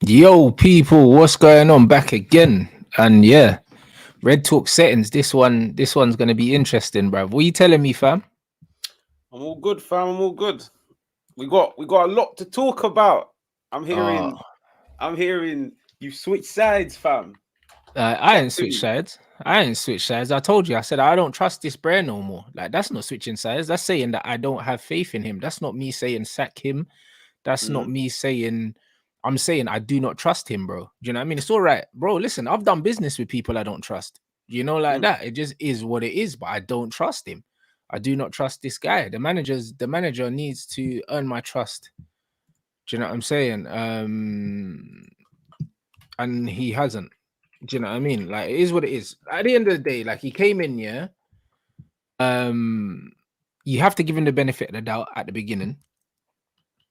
Yo, people, what's going on? Back again, and yeah, Red Talk settings. This one's gonna be interesting, bruv. What you telling me, fam? I'm all good, fam. I'm all good. We got a lot to talk about. I'm Uh, hearing I'm hearing you switch sides, fam. I Talk ain't to switched me. sides. I ain't switched sides. I told you. I said I don't trust this brand no more. Like that's not switching sides. That's saying that I don't have faith in him. That's not me saying sack him. That's not Mm, me saying. I'm saying I do not trust him, bro. Do you know what I mean? It's all right, bro. Listen, I've done business with people I don't trust. You know, like mm. that. It just is what it is. But I don't trust him. I do not trust this guy. The manager needs to earn my trust. Do you know what I'm saying? And he hasn't. Do you know what I mean? Like it is what it is. At the end of the day, like he came in, yeah. Um, you have to give him the benefit of the doubt at the beginning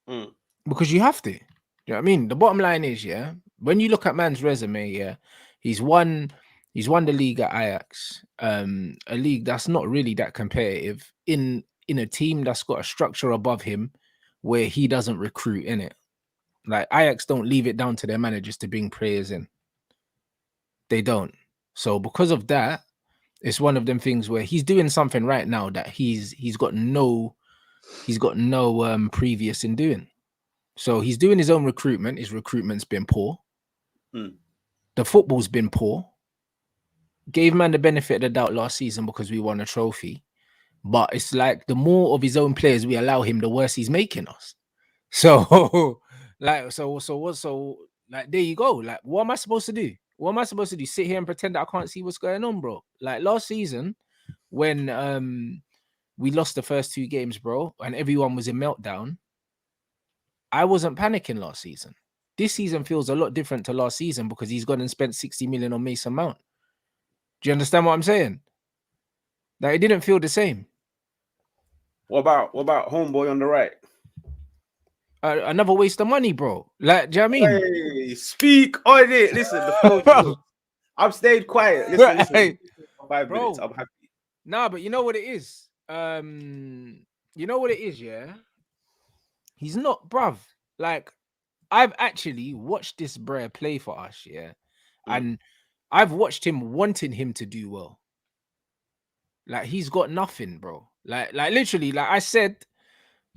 Mm. because you have to. You know what I mean? The bottom line is, yeah, when you look at man's resume, yeah, he's won he's won the league at Ajax, a league that's not really that competitive in a team that's got a structure above him where he doesn't recruit in it. Like Ajax don't leave it down to their managers to bring players in. They don't. So because of that, it's one of them things where he's doing something right now that he's got no previous in doing. So he's doing his own recruitment. His recruitment's been poor. Mm. The football's been poor. Gave man the benefit of the doubt last season because we won a trophy. But it's like the more of his own players we allow him, the worse he's making us. So like there you go. Like what am I supposed to do? What am I supposed to do? Sit here and pretend that I can't see what's going on, bro? Like last season when we lost the first two games, bro, and everyone was in meltdown, I wasn't panicking last season. This season feels a lot different to last season because he's gone and spent 60 million on Mason Mount. Do you understand what I'm saying? Like it didn't feel the same. What about homeboy on the right? Another waste of money, bro. Like, do you know what I mean? Hey, speak on it. Listen, the flow is Bro, yours. I've stayed quiet. Listen. hey, For 5 minutes. bro. I'm happy. Nah, but you know what it is? You know what it is, yeah? He's not, bruv. Like, I've actually watched this brer play for us, yeah. Mm. And I've watched him wanting him to do well. Like, he's got nothing, bro. Like literally, like I said,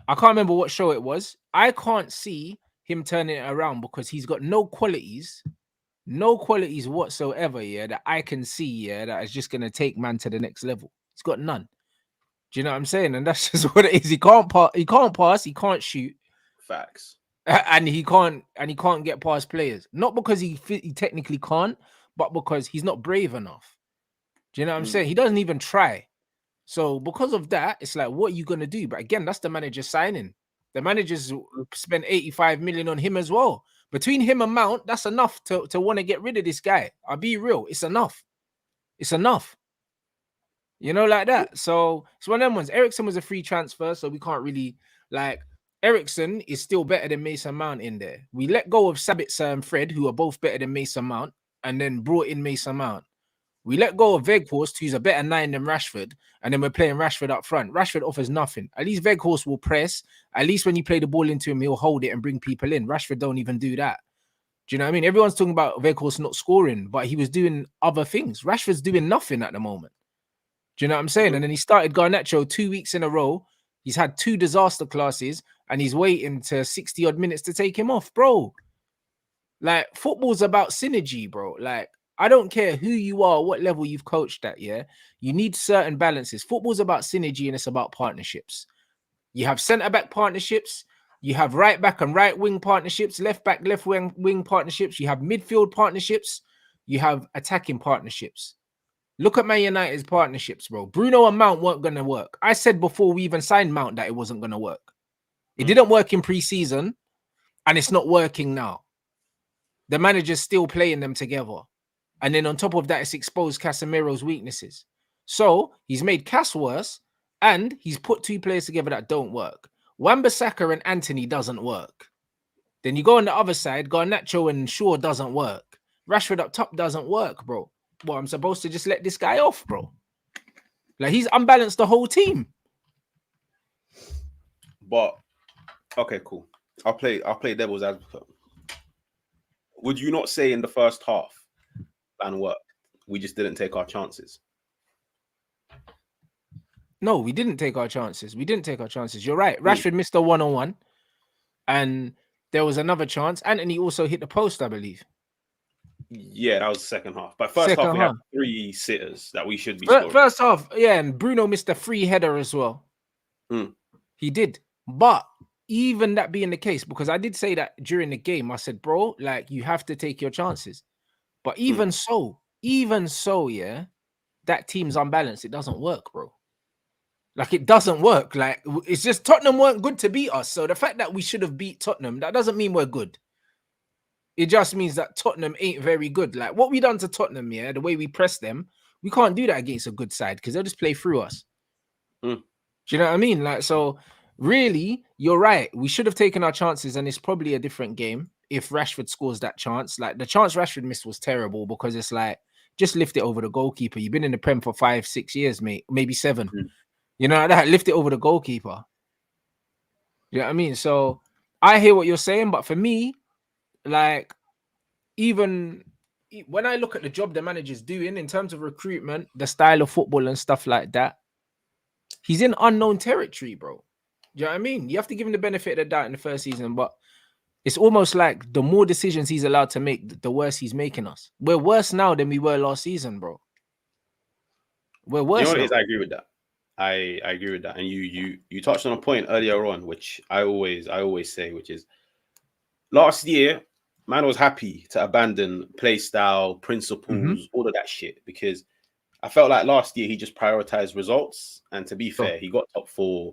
I can't remember what show it was. I can't see him turning it around because he's got no qualities whatsoever, yeah, that I can see, yeah, that is just gonna take man to the next level. He's got none. Do you know what I'm saying? And that's just what it is. He can't pass, he can't shoot, Facts. and he can't get past players. Not because he technically can't, but because he's not brave enough. Do you know what I'm Mm. saying? He doesn't even try. So because of that, it's like, what are you gonna do? But again, that's the manager signing. The managers spent 85 million on him as well. Between him and Mount, that's enough to want to get rid of this guy. I'll be real. It's enough. It's enough. You know, like that. So it's one of them ones. Ericsson was a free transfer, so we can't really like Ericsson is still better than Mason Mount in there. We let go of Sabitzer and Fred, who are both better than Mason Mount, and then brought in Mason Mount. We let go of Veghorst, who's a better nine than Rashford, and then we're playing Rashford up front. Rashford offers nothing. At least Veghorst will press. At least when you play the ball into him, he'll hold it and bring people in. Rashford don't even do that. Do you know what I mean? Everyone's talking about Veghorst not scoring, but he was doing other things. Rashford's doing nothing at the moment. Do you know what I'm saying? And then he started Garnacho 2 weeks in a row. He's had two disaster classes, and he's waiting to 60 odd minutes to take him off, bro. Like football's about synergy, bro. Like I don't care who you are, what level you've coached at, yeah. You need certain balances. Football's about synergy and it's about partnerships. You have centre back partnerships, you have right back and right wing partnerships, left back, left wing partnerships, you have midfield partnerships, you have attacking partnerships. Look at Man United's partnerships, bro. Bruno and Mount weren't gonna work. I said before we even signed Mount that it wasn't gonna work. It Mm. didn't work in pre-season, and it's not working now. The manager's still playing them together. And then on top of that, it's exposed Casemiro's weaknesses. So he's made Cass worse, and he's put two players together that don't work. Wan-Bissaka and Anthony doesn't work. Then you go on the other side, Garnacho and Shaw doesn't work. Rashford up top doesn't work, bro. Well, I'm supposed to just let this guy off, bro. Like he's unbalanced the whole team. But okay, cool. I'll play devil's advocate. would you not say in the first half, plan worked? We just didn't take our chances. No, we didn't take our chances. We didn't take our chances. You're right. Rashford missed a one-on-one, and there was another chance. Anthony also hit the post, I believe. Yeah, that was the second half. But first half, we had 3 sitters that we should be scoring. First half, yeah, and Bruno missed a free header as well. He did. But even that being the case, because I did say that during the game, I said, bro, like, you have to take your chances. But even so, yeah, that team's unbalanced. It doesn't work, bro. Like, it doesn't work. Like, it's just Tottenham weren't good to beat us. So the fact that we should have beat Tottenham, that doesn't mean we're good. It just means that Tottenham ain't very good. Like, what we done to Tottenham, yeah, the way we press them, we can't do that against a good side because they'll just play through us. Do you know what I mean? Like, so really, you're right. We should have taken our chances, and it's probably a different game if Rashford scores that chance. Like, the chance Rashford missed was terrible because it's like, just lift it over the goalkeeper. You've been in the Prem for 5-6 years, mate, maybe 7. You know, that lift it over the goalkeeper. You know what I mean? So I hear what you're saying, but for me, like, even when I look at the job the manager's doing in terms of recruitment, the style of football and stuff like that, he's in unknown territory, bro. Do you know what I mean? You have to give him the benefit of the doubt in the first season, but it's almost like the more decisions he's allowed to make, the worse he's making us. We're worse now than we were last season, bro. We're worse. You know what it is? I agree with that. I agree with that. And you touched on a point earlier on, which I always say, which is last year, man was happy to abandon play style, principles, all of that shit, because I felt like last year he just prioritized results. And to be fair, he got top 4,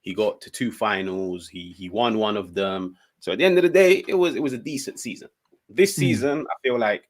he got to 2 finals, he won one of them. So at the end of the day, it was a decent season. This season, I feel like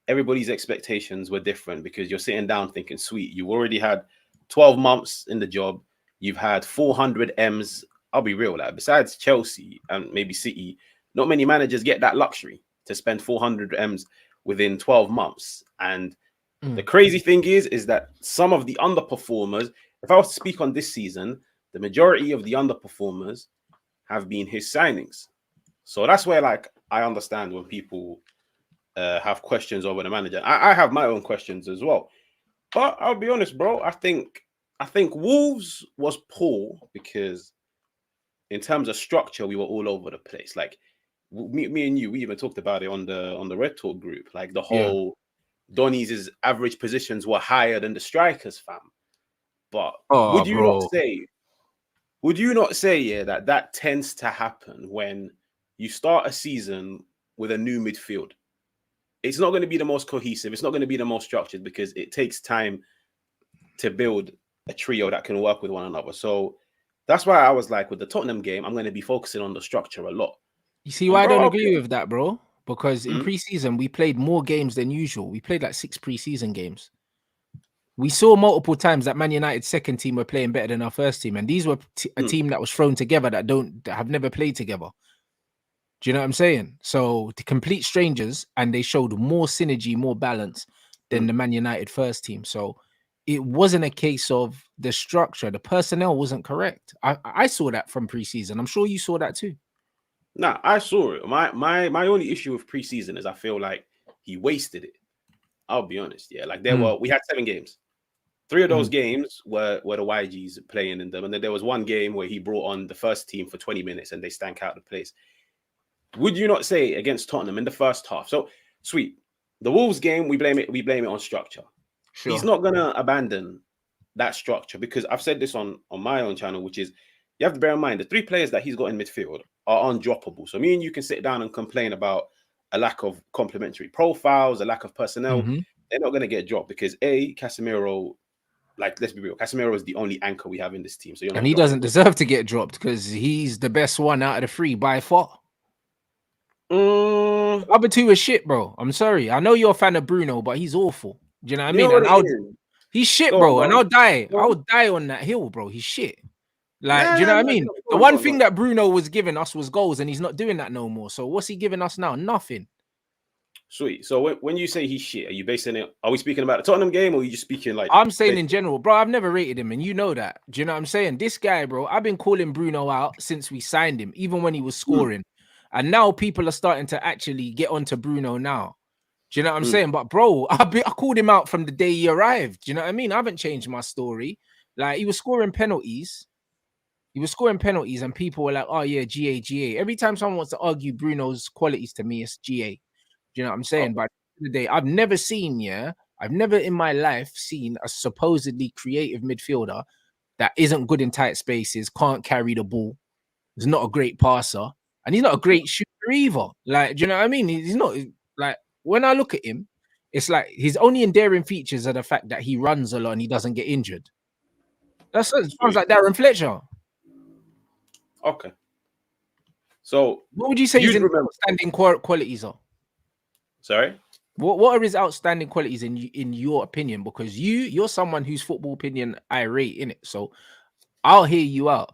everybody's expectations were different because you're sitting down thinking, sweet, you already had 12 months in the job, you've had 400 M's. I'll be real, like, besides Chelsea and maybe City, not many managers get that luxury to spend 400 M's within 12 months. And the crazy thing is that some of the underperformers, if I was to speak on this season, the majority of the underperformers have been his signings. So that's where, like, I understand when people have questions over the manager. I have my own questions as well. But I'll be honest, bro. I think Wolves was poor because in terms of structure, we were all over the place. Like, me and you, we even talked about it on the Red Talk group. Like, the whole Donny's average positions were higher than the strikers, fam. But would you not say that tends to happen when you start a season with a new midfield? It's not going to be the most cohesive. It's not going to be the most structured because it takes time to build a trio that can work with one another. So that's why I was like, with the Tottenham game, I'm going to be focusing on the structure a lot. You see why I don't agree with that, bro? Because in preseason, we played more games than usual. We played like 6 preseason games. We saw multiple times that Man United's second team were playing better than our first team. And these were a team that was thrown together that have never played together. Do you know what I'm saying? So the complete strangers, and they showed more synergy, more balance than the Man United first team. So it wasn't a case of the structure. The personnel wasn't correct. I saw that from preseason. I'm sure you saw that too. Nah, I saw it. My only issue with preseason is I feel like he wasted it. I'll be honest. Yeah, like we had 7 games. 3 of those games were the YGs playing in them. And then there was one game where he brought on the first team for 20 minutes and they stank out the place. Would you not say against Tottenham in the first half? So, sweet. The Wolves game, we blame it on structure. Sure. He's not going to abandon that structure because I've said this on my own channel, which is you have to bear in mind the 3 players that he's got in midfield are undroppable. So me and you can sit down and complain about a lack of complementary profiles, a lack of personnel. They're not going to get dropped because Casemiro, like, let's be real, Casemiro is the only anchor we have in this team. So and he doesn't deserve to get dropped because he's the best one out of the 3 by far. Other 2 are shit, bro. I'm sorry. I know you're a fan of Bruno, but he's awful. Do you know what I mean? He's shit, bro. And I'll die. I'll die on that hill, bro. He's shit. Like, do you know what I mean? The one thing that Bruno was giving us was goals, and he's not doing that no more. So what's he giving us now? Nothing. Sweet. So when you say he's shit, are you basing it? Are we speaking about the Tottenham game, or are you just speaking like? I'm saying in general, bro. I've never rated him, and you know that. Do you know what I'm saying? This guy, bro. I've been calling Bruno out since we signed him, even when he was scoring. And now people are starting to actually get onto Bruno now. Do you know what I'm Mm. saying? But bro, I called him out from the day he arrived. Do you know what I mean? I haven't changed my story. Like, he was scoring penalties. And people were like, oh yeah, GA. Every time someone wants to argue Bruno's qualities to me, it's GA. Do you know what I'm saying? Okay. But at the end of the day, I've never in my life seen a supposedly creative midfielder that isn't good in tight spaces, can't carry the ball, is not a great passer, and he's not a great shooter either. Like, do you know what I mean? He's not like, when I look at him, it's like his only endearing features are the fact that he runs a lot and he doesn't get injured. It sounds like Darren Fletcher. Okay. So What would you say his you'd remember. outstanding qualities are? Sorry? What are his outstanding qualities in your opinion? Because you're someone whose football opinion I rate in it. So I'll hear you out.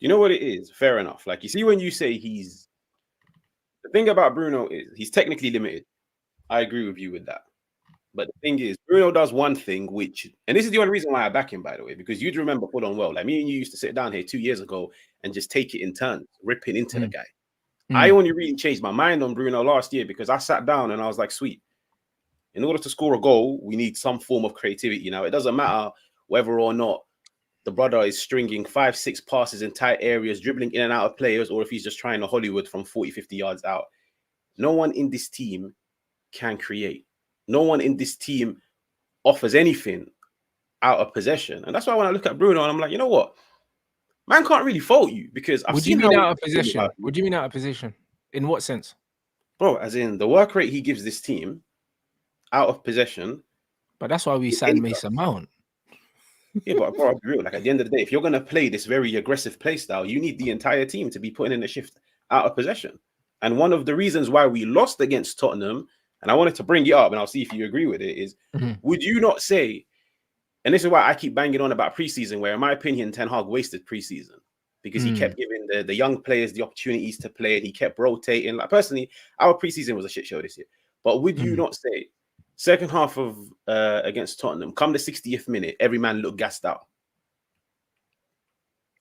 You know what it is? Fair enough. Like, you see, when you say the thing about Bruno is he's technically limited. I agree with you with that. But the thing is, Bruno does one thing, and this is the only reason why I back him, by the way, because you'd remember full on well, like me and you used to sit down here 2 years ago and just take it in turns, ripping into the guy. I only really changed my mind on Bruno last year because I sat down and I was like, sweet, in order to score a goal, we need some form of creativity. Now, it doesn't matter whether or not the brother is stringing 5-6 passes in tight areas, dribbling in and out of players, or if he's just trying to Hollywood from 40-50 yards out. No one in this team can create. No one in this team offers anything out of possession. And that's why when I look at Bruno, and I'm like, you know what? Man can't really fault you, because I've seen out of possession. What do you mean out of possession? In what sense? Bro, as in the work rate he gives this team out of possession. But that's why we signed Mason Mount. Yeah, but bro, I'll be real. Like, at the end of the day, if you're going to play this very aggressive play style, you need the entire team to be putting in a shift out of possession. And one of the reasons why we lost against Tottenham, and I wanted to bring it up, and I'll see if you agree with it, is would you not say, and this is why I keep banging on about preseason, where in my opinion, Ten Hag wasted preseason because he kept giving the young players the opportunities to play, and he kept rotating. Like, personally, our preseason was a shit show this year. But would you not say, second half of against Tottenham, come the 60th minute, every man looked gassed out,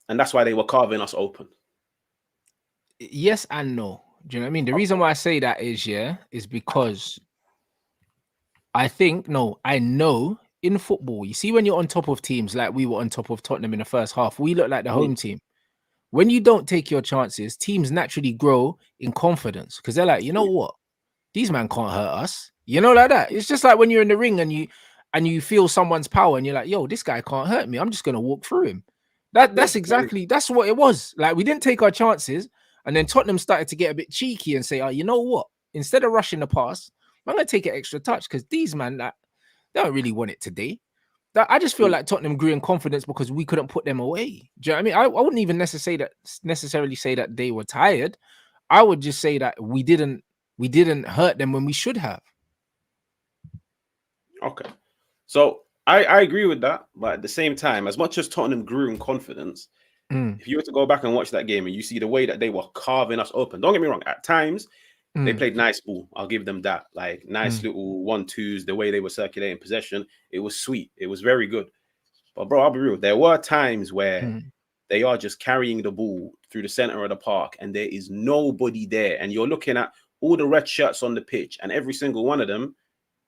and that's why they were carving us open? Yes and no. Do you know what I mean? The reason why I say that is because I know in football, you see, when you're on top of teams like we were on top of Tottenham in the first half, we look like the home team. When you don't take your chances, teams naturally grow in confidence because they're like, you know what? These men can't hurt us. You know, like that. It's just like when you're in the ring and you feel someone's power and you're like, yo, this guy can't hurt me. I'm just going to walk through him. That's what it was. Like, we didn't take our chances. And then Tottenham started to get a bit cheeky and say, oh, you know what? Instead of rushing the pass, I'm going to take an extra touch because these men, they don't really want it today. I just feel like Tottenham grew in confidence because we couldn't put them away. Do you know what I mean? I wouldn't even necessarily say that they were tired. I would just say that we didn't hurt them when we should have. Okay. So I agree with that. But at the same time, as much as Tottenham grew in confidence, if you were to go back and watch that game and you see the way that they were carving us open, don't get me wrong, at times they played nice ball. I'll give them that. Like, nice little 1-2s, the way they were circulating possession. It was sweet. It was very good. But bro, I'll be real. There were times where they are just carrying the ball through the center of the park and there is nobody there. And you're looking at all the red shirts on the pitch and every single one of them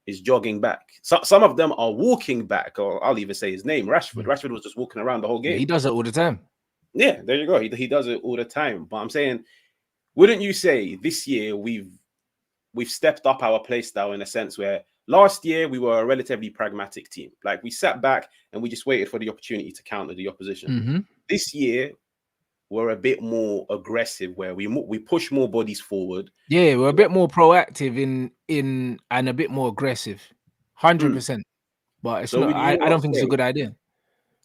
is jogging back. So, some of them are walking back, or I'll even say his name, Rashford. Rashford was just walking around the whole game. Yeah, he does it all the time. Yeah, there you go. He does it all the time. But I'm saying, wouldn't you say this year we've stepped up our play style in a sense where last year we were a relatively pragmatic team. Like, we sat back and we just waited for the opportunity to counter the opposition. This year we're a bit more aggressive, where we push more bodies forward. Yeah, we're a bit more proactive in and a bit more aggressive. 100%. But it's not. I don't think it's a good idea.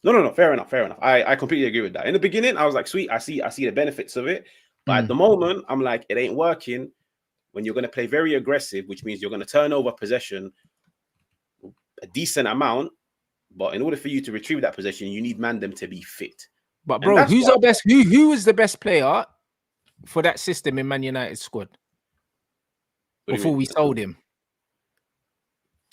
No. Fair enough. I completely agree with that. In the beginning, I was like, sweet, I see the benefits of it. But at the moment, I'm like, it ain't working when you're going to play very aggressive, which means you're going to turn over possession a decent amount. But in order for you to retrieve that possession, you need them to be fit. But bro, who's our best? Who is the best player for that system in Man United squad before we sold him?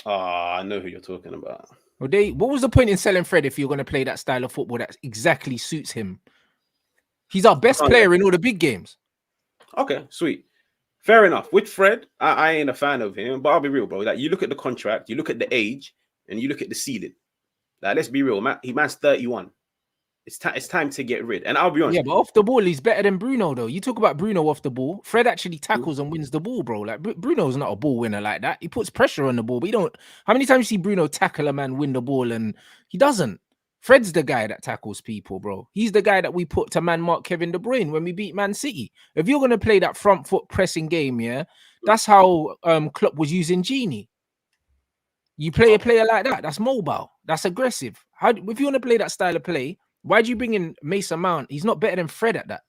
I know who you're talking about. Well, what was the point in selling Fred if you're going to play that style of football that exactly suits him? He's our best player in all the big games. Okay, sweet. Fair enough. With Fred, I ain't a fan of him, but I'll be real, bro. Like, you look at the contract, you look at the age, and you look at the ceiling. Like, let's be real, man. Man's 31. It's time to get rid. And I'll be honest. Yeah, but off the ball, he's better than Bruno, though. You talk about Bruno off the ball. Fred actually tackles and wins the ball, bro. Like Bruno's not a ball winner like that. He puts pressure on the ball, but you don't. How many times you see Bruno tackle a man, win the ball, and he doesn't? Fred's the guy that tackles people, bro. He's the guy that we put to man mark Kevin De Bruyne when we beat Man City. If you're gonna play that front foot pressing game, yeah, that's how Klopp was using Genie. You play a player like that, that's mobile, that's aggressive. How if you want to play that style of play? Why'd you bring in Mason Mount? He's not better than Fred at that.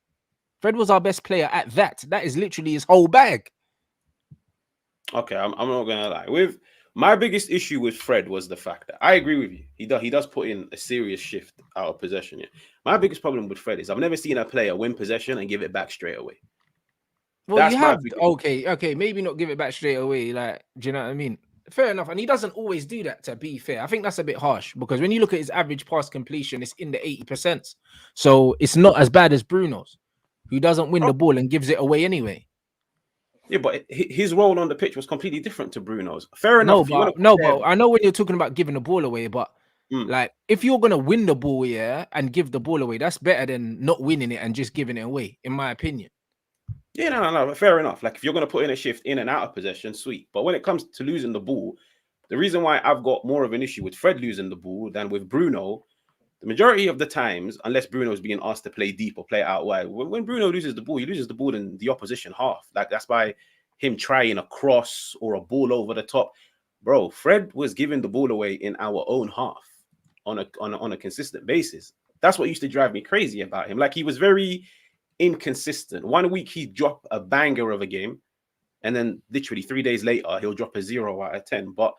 Fred was our best player at that. That is literally his whole bag. Okay, I'm not gonna lie. With my biggest issue with Fred was the fact that I agree with you. He does put in a serious shift out of possession. Yeah. My biggest problem with Fred is I've never seen a player win possession and give it back straight away. Well, that's you have okay, maybe not give it back straight away. Like, do you know what I mean? Fair enough. And he doesn't always do that, to be fair. I think that's a bit harsh because when you look at his average pass completion, it's in the 80%. So it's not as bad as Bruno's, who doesn't win the ball and gives it away anyway. Yeah, but his role on the pitch was completely different to Bruno's. Fair enough. But I know when you're talking about giving the ball away, but like if you're gonna win the ball, yeah, and give the ball away, that's better than not winning it and just giving it away, in my opinion. Yeah, no, fair enough. Like if you're going to put in a shift in and out of possession, sweet. But when it comes to losing the ball, the reason why I've got more of an issue with Fred losing the ball than with Bruno, the majority of the times, unless Bruno's being asked to play deep or play out wide, when Bruno loses the ball, he loses the ball in the opposition half. Like that's by him trying a cross or a ball over the top. Bro, Fred was giving the ball away in our own half on a consistent basis. That's what used to drive me crazy about him. Like he was very inconsistent. 1 week he'd drop a banger of a game, and then literally 3 days later he'll drop a 0 out of 10. But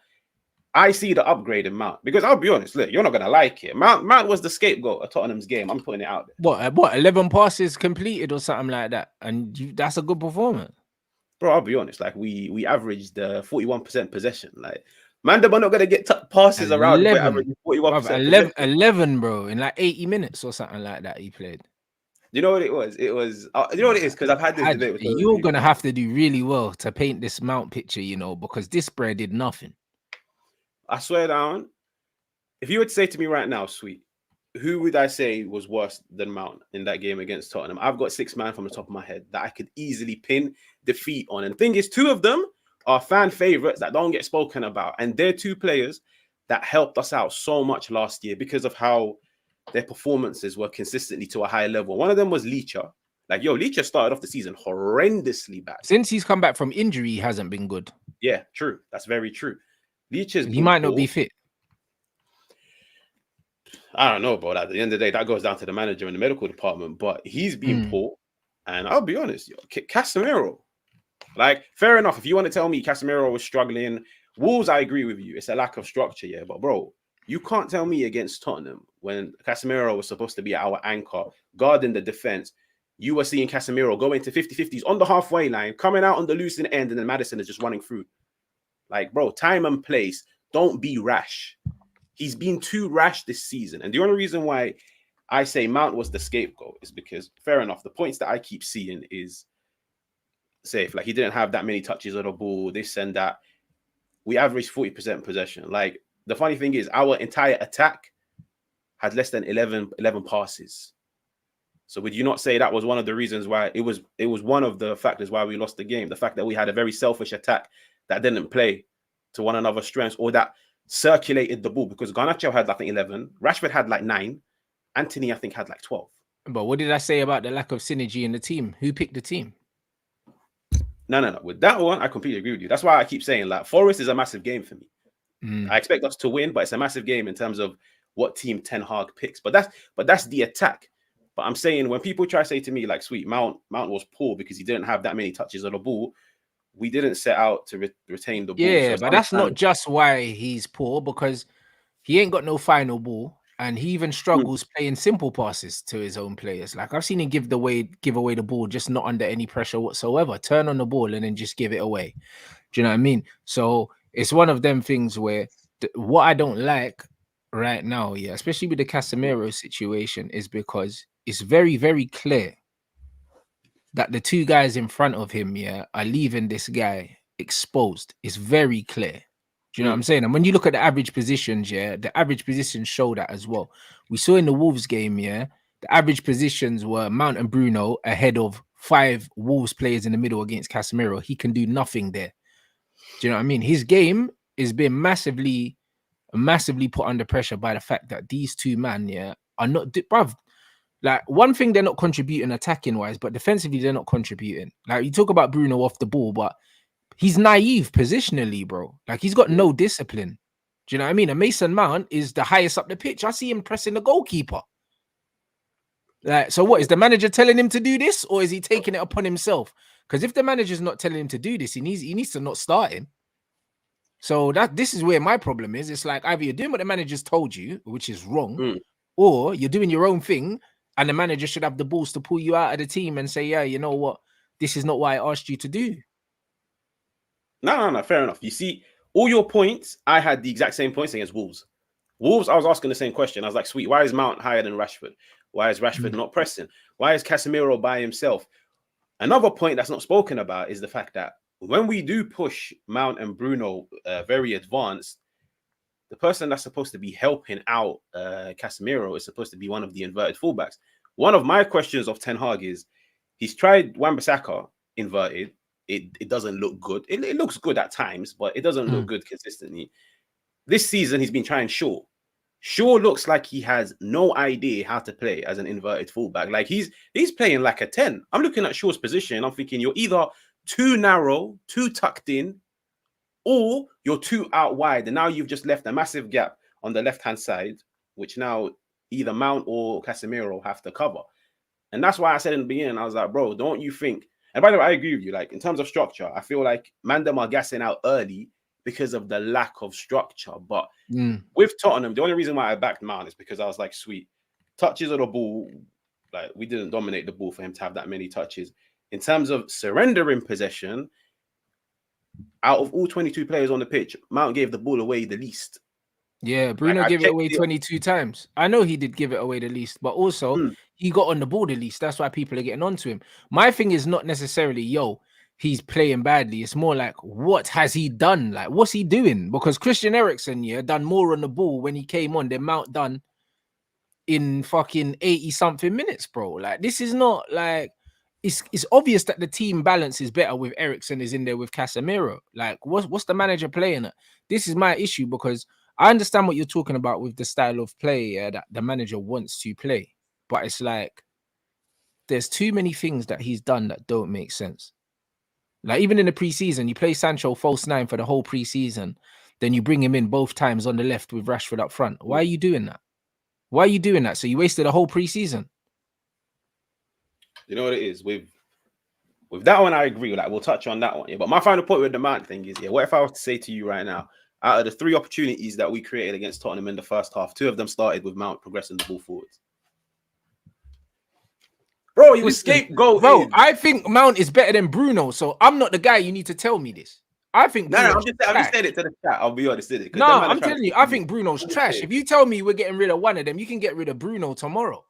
I see the upgrade in Mount because I'll be honest, look, you're not gonna like it. Mount was the scapegoat of Tottenham's game. I'm putting it out there. What 11 passes completed or something like that, and that's a good performance, bro. I'll be honest, like we averaged 41% possession. Like man, we're not gonna get passes 11, around. Averaging 41%. 11, bro, in like 80 minutes or something like that. He played. You know what it was? It was, you know what it is? Because I've had this debate with you're going to have to do really well to paint this Mount picture, you know, because this spread did nothing. I swear down, if you would say to me right now, sweet, who would I say was worse than Mount in that game against Tottenham? I've got 6 man from the top of my head that I could easily pin defeat on. And the thing is, 2 of them are fan favorites that don't get spoken about. And they're 2 players that helped us out so much last year because of how their performances were consistently to a high level. One of them was Leacher. Like, Leacher started off the season horrendously bad. Since he's come back from injury, he hasn't been good. Yeah, true. That's very true. He might not be fit. I don't know, bro. At the end of the day, that goes down to the manager and the medical department. But he's been poor. And I'll be honest, Casemiro. Like, fair enough. If you want to tell me Casemiro was struggling, Wolves, I agree with you. It's a lack of structure, yeah. But, bro, you can't tell me against Tottenham when Casemiro was supposed to be our anchor, guarding the defense. You were seeing Casemiro go into 50-50s on the halfway line, coming out on the losing end, and then Maddison is just running through. Like, bro, time and place. Don't be rash. He's been too rash this season. And the only reason why I say Mount was the scapegoat is because, fair enough, the points that I keep seeing is safe. Like, he didn't have that many touches of the ball, this and that. We averaged 40% possession. Like, the funny thing is, our entire attack had less than 11 passes. So would you not say that was one of the reasons why it was one of the factors why we lost the game? The fact that we had a very selfish attack that didn't play to one another's strengths or that circulated the ball, because Garnacho had, I think, 11. Rashford had like 9. Anthony, I think, had like 12. But what did I say about the lack of synergy in the team? Who picked the team? No. With that one, I completely agree with you. That's why I keep saying, like, Forest is a massive game for me. I expect us to win, but it's a massive game in terms of what team Ten Hag picks. But that's the attack. But I'm saying when people try to say to me, like, sweet, Mount was poor because he didn't have that many touches of the ball, we didn't set out to retain the ball. Yeah, so but that's not just why he's poor, because he ain't got no final ball, and he even struggles playing simple passes to his own players. Like, I've seen him give away the ball just not under any pressure whatsoever. Turn on the ball and then just give it away. Do you know what I mean? So it's one of them things where what I don't like right now, yeah, especially with the Casemiro situation, is because it's very, very clear that the two guys in front of him, yeah, are leaving this guy exposed. It's very clear. Do you know what I'm saying? And when you look at the average positions, yeah, the average positions show that as well. We saw in the Wolves game, yeah, the average positions were Mount and Bruno ahead of 5 Wolves players in the middle against Casemiro. He can do nothing there. Do you know what I mean? His game is being massively put under pressure by the fact that these two men, yeah, are not, bruv. Like, one thing, they're not contributing attacking wise, but defensively they're not contributing. Like, you talk about Bruno off the ball, but he's naive positionally, bro. Like, he's got no discipline. Do you know what I mean? And Mason Mount is the highest up the pitch. I see him pressing the goalkeeper. Like, so what is the manager telling him to do this, or is he taking it upon himself? Because if the manager's not telling him to do this, he needs to not start him. So this is where my problem is. It's like, either you're doing what the manager's told you, which is wrong, or you're doing your own thing, and the manager should have the balls to pull you out of the team and say, yeah, you know what, this is not what I asked you to do. No, fair enough. You see, all your points, I had the exact same points against Wolves. Wolves, I was asking the same question. I was like, sweet, why is Mount higher than Rashford? Why is Rashford not pressing? Why is Casemiro by himself? Another point that's not spoken about is the fact that when we do push Mount and Bruno very advanced, the person that's supposed to be helping out Casemiro is supposed to be one of the inverted fullbacks. One of my questions of Ten Hag is, he's tried Wan-Bissaka inverted. It doesn't look good. It looks good at times, but it doesn't look good consistently. This season, he's been trying Shaw. Shaw looks like he has no idea how to play as an inverted fullback. Like, he's playing like a 10. I'm looking at Shaw's position. I'm thinking, you're either too narrow, too tucked in, or you're too out wide. And now you've just left a massive gap on the left-hand side, which now either Mount or Casemiro have to cover. And that's why I said in the beginning, I was like, bro, don't you think? And by the way, I agree with you. Like, in terms of structure, I feel like Mandem are gassing out early because of the lack of structure. But with Tottenham, the only reason why I backed Mount is because I was like, sweet, touches of the ball, like, we didn't dominate the ball for him to have that many touches. In terms of surrendering possession, out of all 22 players on the pitch, Mount gave the ball away the least. Yeah, Bruno gave it away 22 times. I know he did give it away the least, but also he got on the ball the least. That's why people are getting onto him. My thing is not necessarily, he's playing badly. It's more like, what has he done? Like, what's he doing? Because Christian Eriksen, done more on the ball when he came on than Mount done in fucking 80-something minutes, bro. Like, this is not like, it's obvious that the team balance is better with Eriksen is in there with Casemiro. Like, what's the manager playing at? This is my issue, because I understand what you're talking about with the style of play that the manager wants to play, but it's like, there's too many things that he's done that don't make sense. Like, even in the preseason, you play Sancho false 9 for the whole preseason, then you bring him in both times on the left with Rashford up front. Why are you doing that? Why are you doing that? So you wasted a whole preseason. You know what it is? With that one, I agree. Like, we'll touch on that one. Yeah, but my final point with the Mount thing is, what if I was to say to you right now, out of the 3 opportunities that we created against Tottenham in the first half, 2 of them started with Mount progressing the ball forwards. Bro, you escaped goal. Bro, I think Mount is better than Bruno, so I'm not the guy you need to tell me this. I think I'm just saying it to the chat. I'll be honest, did it? No, I'm telling you, I think Bruno's trash. If you tell me we're getting rid of one of them, you can get rid of Bruno tomorrow.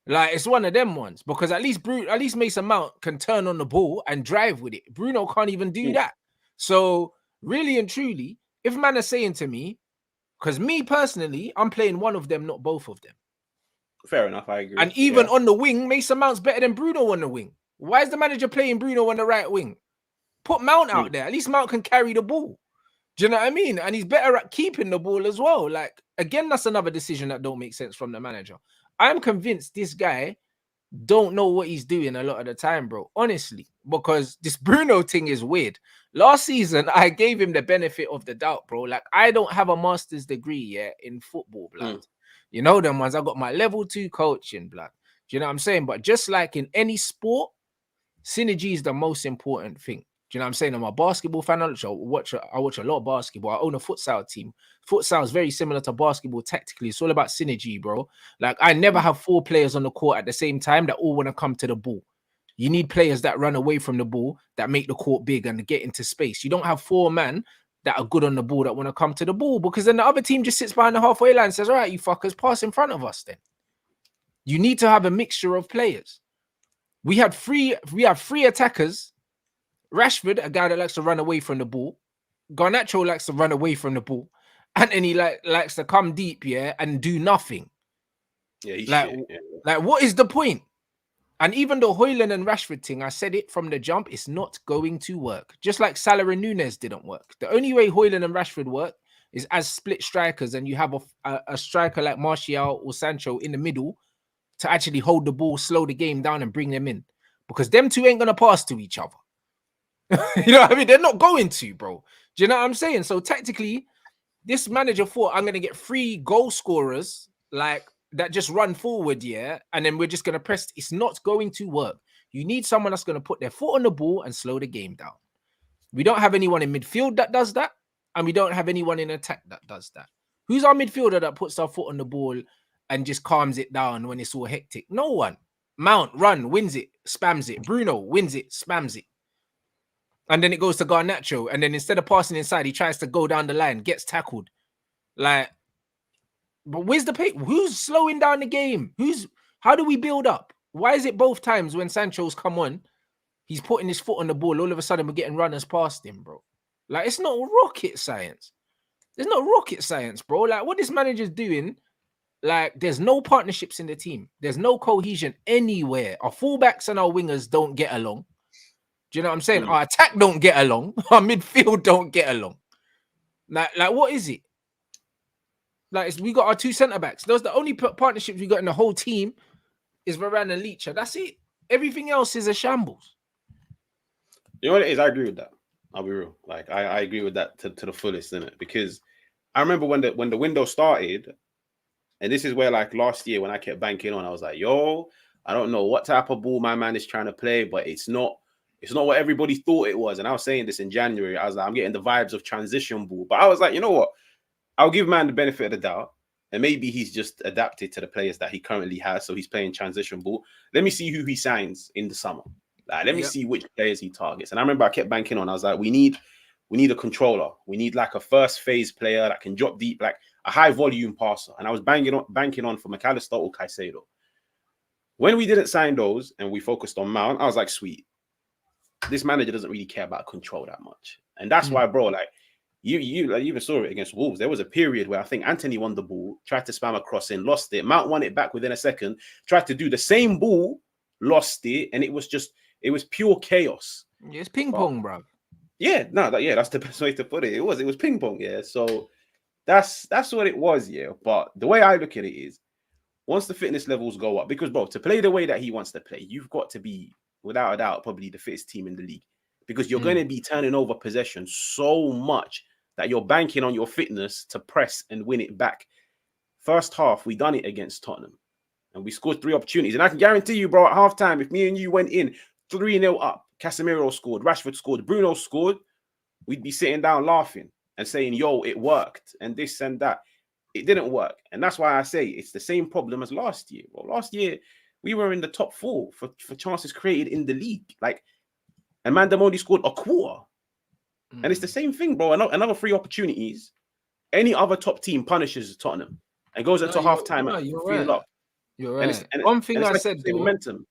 Like, it's one of them ones, because at least Mason Mount can turn on the ball and drive with it. Bruno can't even do that. So really and truly, if man are saying to me, because me personally, I'm playing one of them, not both of them. Fair enough, I agree. And even on the wing, Mason Mount's better than Bruno on the wing. Why is the manager playing Bruno on the right wing? Put Mount out there. At least Mount can carry the ball. Do you know what I mean? And he's better at keeping the ball as well. Like, again, that's another decision that don't make sense from the manager. I'm convinced this guy don't know what he's doing a lot of the time, bro. Honestly, because this Bruno thing is weird. Last season, I gave him the benefit of the doubt, bro. Like, I don't have a master's degree in football, blood. You know them ones. I got my level 2 coaching, blood. Do you know what I'm saying? But just like in any sport, synergy is the most important thing. Do you know what I'm saying? I'm a basketball fan. I watch a lot of basketball. I own a futsal team. Futsal is very similar to basketball tactically. It's all about synergy, bro. Like, I never have 4 players on the court at the same time that all want to come to the ball. You need players that run away from the ball, that make the court big and get into space. You don't have 4 men that are good on the ball that want to come to the ball, because then the other team just sits behind the halfway line and says, all right, you fuckers, pass in front of us then. You need to have a mixture of players. We have three attackers. Rashford, a guy that likes to run away from the ball. Garnacho likes to run away from the ball. Anthony likes to come deep, yeah, and do nothing. Yeah, he's Like, shit. Yeah. like, what is the point? And even the Højlund and Rashford thing, I said it from the jump, it's not going to work. Just like Salah and Nunes didn't work. The only way Højlund and Rashford work is as split strikers, and you have a striker like Martial or Sancho in the middle to actually hold the ball, slow the game down, and bring them in. Because them two ain't gonna pass to each other. You know what I mean? They're not going to, bro. Do you know what I'm saying? So tactically, this manager thought I'm gonna get 3 goal scorers like that just run forward, yeah, and then we're just gonna press. It's not going to work. You need someone that's gonna put their foot on the ball and slow the game down. We don't have anyone in midfield that does that, and we don't have anyone in attack that does that. Who's our midfielder that puts our foot on the ball and just calms it down when it's all hectic? No one. Mount, run, wins it, spams it. Bruno wins it, spams it. And then it goes to Garnacho. And then instead of passing inside, he tries to go down the line, gets tackled. Like, but where's the pace? Who's slowing down the game? How do we build up? Why is it both times when Sancho's come on, he's putting his foot on the ball, all of a sudden we're getting runners past him, bro? Like, it's not rocket science. There's no rocket science, bro. Like, what this manager's doing, like, there's no partnerships in the team. There's no cohesion anywhere. Our fullbacks and our wingers don't get along. Do you know what I'm saying? Our attack don't get along. Our midfield don't get along. Like what is it? Like, we got our 2 centre-backs. Those the only partnerships we got in the whole team is Varane and Leacher. That's it. Everything else is a shambles. You know what it is? I agree with that. I'll be real. Like, I agree with that to the fullest, innit? Because I remember when the window started, and this is where, like, last year when I kept banking on, I was like, yo, I don't know what type of ball my man is trying to play, but it's not what everybody thought it was. And I was saying this in January. I was like, I'm getting the vibes of transition ball. But I was like, you know what? I'll give man the benefit of the doubt. And maybe he's just adapted to the players that he currently has. So he's playing transition ball. Let me see who he signs in the summer. Like, let me see which players he targets. And I remember I kept banking on. I was like, we need a controller. We need like a first phase player that can drop deep, like a high volume passer. And I was banking on for McAllister or Caicedo. When we didn't sign those and we focused on Mount, I was like, sweet. This manager doesn't really care about control that much. And that's why, bro, like, you even saw it against Wolves. There was a period where I think Anthony won the ball, tried to spam a cross in, lost it. Mount won it back within a second, tried to do the same ball, lost it, and it was pure chaos. Yeah, it's ping pong, bro. Yeah, that's the best way to put it. It was ping pong, yeah. So that's what it was, yeah. But the way I look at it is, once the fitness levels go up, because, bro, to play the way that he wants to play, you've got to be, without a doubt, probably the fittest team in the league, because you're going to be turning over possession so much that you're banking on your fitness to press and win it back. First half, we done it against Tottenham, and we scored 3 opportunities. And I can guarantee you, bro, at halftime, if me and you went in 3-0 up, Casemiro scored, Rashford scored, Bruno scored, we'd be sitting down laughing and saying, yo, it worked, and this and that. It didn't work. And that's why I say it's the same problem as last year. Well, last year, we were in the top 4 for chances created in the league. Like, and Mandem only scored a quarter. And it's the same thing, bro. Another 3 opportunities. Any other top team punishes Tottenham and goes into halftime at 3 up. You're right. One thing I said, momentum.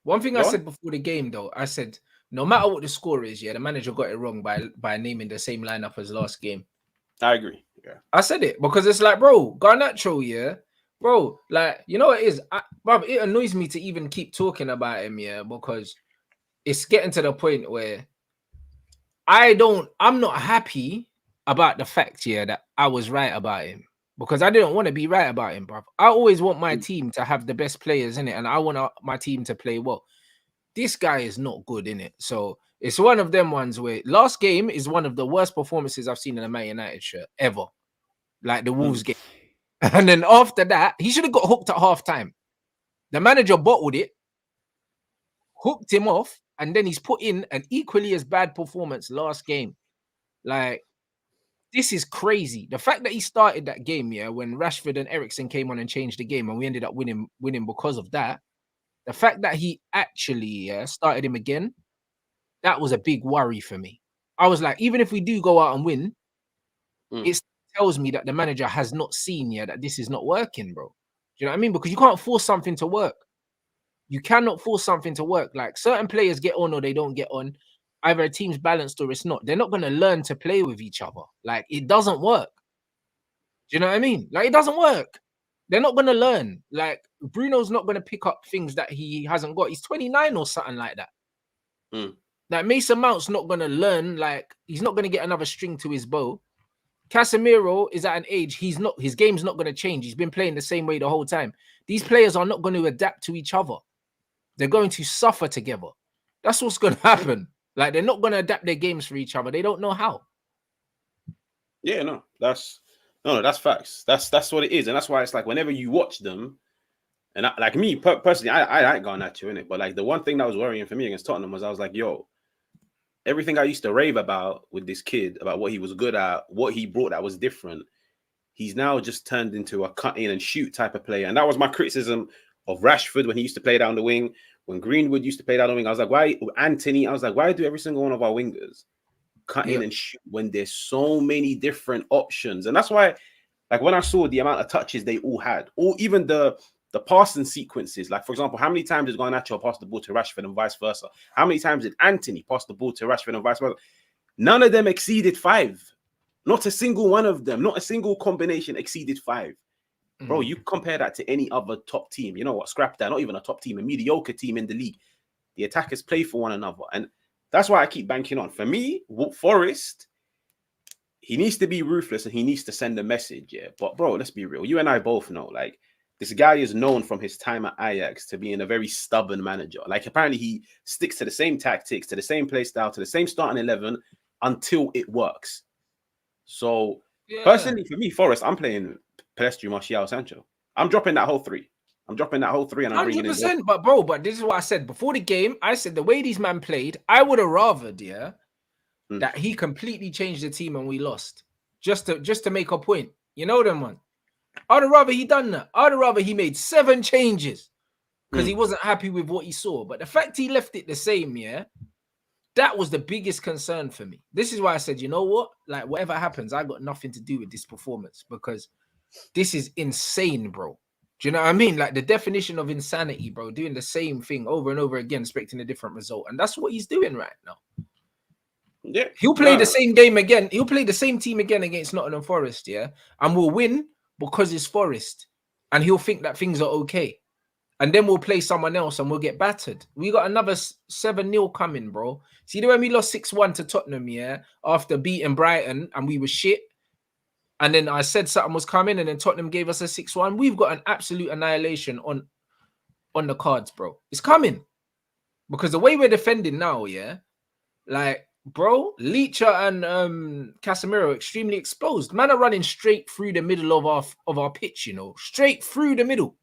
One thing I said before the game, though, I said, no matter what the score is, yeah, the manager got it wrong by naming the same lineup as last game. I agree. Yeah, I said it because it's like, bro, Garnacho, yeah, bro, like, you know what it is, bro, it annoys me to even keep talking about him, yeah, because it's getting to the point where I'm not happy about the fact, yeah, that I was right about him, because I didn't want to be right about him, bro. I always want my team to have the best players in it, and I want my team to play well. This guy is not good in it, so it's one of them ones where last game is one of the worst performances I've seen in a Man United shirt ever, like the Wolves game. And then after that, he should have got hooked at halftime. The manager bottled it, hooked him off, and then he's put in an equally as bad performance last game. Like, this is crazy. The fact that he started that game, yeah, when Rashford and Eriksen came on and changed the game, and we ended up winning because of that. The fact that he actually started him again, that was a big worry for me. I was like, even if we do go out and win, it tells me that the manager has not seen yet that this is not working, bro. Do you know what I mean? Because you can't force something to work. You cannot force something to work. Like certain players get on or they don't get on. Either a team's balanced or it's not. They're not going to learn to play with each other. Like it doesn't work. Do you know what I mean? Like it doesn't work. They're not going to learn. Like Bruno's not going to pick up things that he hasn't got. He's 29 or something like that. Like Mason Mount's not going to learn. Like he's not going to get another string to his bow. Casemiro is at an age his game's not going to change. He's been playing the same way the whole time. These players are not going to adapt to each other. They're going to suffer together. That's what's going to happen. Like they're not going to adapt their games for each other. They don't know how. Yeah, no, that's facts. That's what it is, and that's why it's like whenever you watch them, and like me personally, I ain't going at you in it, but like the one thing that was worrying for me against Tottenham was I was like, yo, everything I used to rave about with this kid, about what he was good at, what he brought that was different, he's now just turned into a cut in and shoot type of player, and that was my criticism of Rashford when he used to play down the wing, when Greenwood used to play down the wing. I was like, why Anthony? I was like, why do every single one of our wingers cut in and shoot when there's so many different options? And that's why, like when I saw the amount of touches they all had, or even the passing sequences, like for example, how many times did Garnacho pass the ball to Rashford and vice versa? How many times did Anthony pass the ball to Rashford and vice versa? None of them exceeded 5. Not a single one of them, not a single combination exceeded 5. Bro, you compare that to any other top team. You know what? Scrap that. Not even a top team, a mediocre team in the league. The attackers play for one another. And that's why I keep banking on. For me, Forest, he needs to be ruthless and he needs to send a message. Yeah. But bro, let's be real. You and I both know, like, this guy is known from his time at Ajax to being a very stubborn manager. Like, apparently he sticks to the same tactics, to the same play style, to the same starting 11 until it works. So, personally, for me, Forest, I'm playing Pedestri, Martial, Sancho. I'm dropping that whole 3. And I'm bringing in 100%. But this is what I said before the game. I said the way these men played, I would have rather, that he completely changed the team and we lost just to make a point. You know them one. I'd have rather he done that. I'd have rather he made 7 changes because he wasn't happy with what he saw. But the fact he left it the same, that was the biggest concern for me. This is why I said, you know what? Like, whatever happens, I got nothing to do with this performance because this is insane, bro. Do you know what I mean? Like, the definition of insanity, bro, doing the same thing over and over again, expecting a different result. And that's what he's doing right now. Yeah. He'll play the same game again. He'll play the same team again against Nottingham Forest, and we'll win because it's Forest. And he'll think that things are okay. And then we'll play someone else and we'll get battered. We got another 7-0 coming, bro. See, when we lost 6-1 to Tottenham, after beating Brighton and we were shit. And then I said something was coming and then Tottenham gave us a 6-1. We've got an absolute annihilation on the cards, bro. It's coming. Because the way we're defending now, like, bro, Leacher and Casemiro are extremely exposed. Man are running straight through the middle of our pitch, straight through the middle.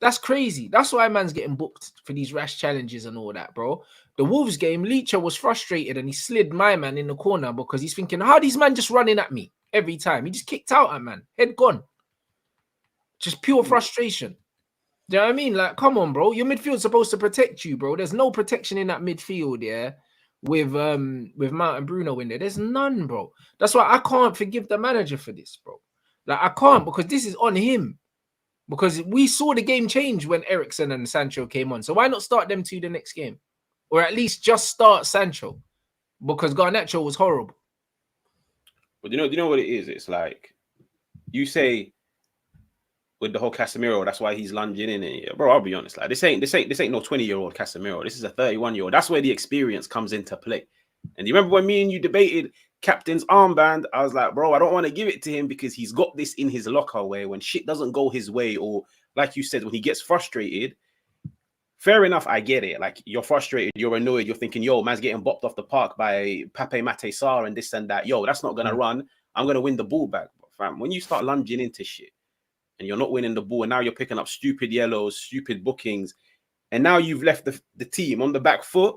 That's crazy. That's why man's getting booked for these rash challenges and all that, bro. The Wolves game, Leacher was frustrated and he slid my man in the corner because he's thinking, how these man just running at me every time? He just kicked out at man, head gone. Just pure frustration. Do you know what I mean? Like, come on, bro. Your midfield's supposed to protect you, bro. There's no protection in that midfield, with Mount and Bruno in there. There's none, bro. That's why I can't forgive the manager for this, bro. Like, I can't because this is on him. Because we saw the game change when Eriksen and Sancho came on. So why not start them 2 the next game? Or at least just start Sancho. Because Garnacho was horrible. But you know what it is? It's like, you say with the whole Casemiro, that's why he's lunging in it. Bro, I'll be honest. Like, this ain't no 20-year-old Casemiro. This is a 31-year-old. That's where the experience comes into play. And you remember when me and you debated captain's armband? I was like, bro, I don't want to give it to him because he's got this in his locker where when shit doesn't go his way, or like you said, when he gets frustrated, fair enough, I get it. Like, you're frustrated, you're annoyed, you're thinking, yo, man's getting bopped off the park by Pape Mate Sarr and this and that. Yo, that's not going to run. I'm going to win the ball back. But fam, when you start lunging into shit and you're not winning the ball, and now you're picking up stupid yellows, stupid bookings, and now you've left the team on the back foot,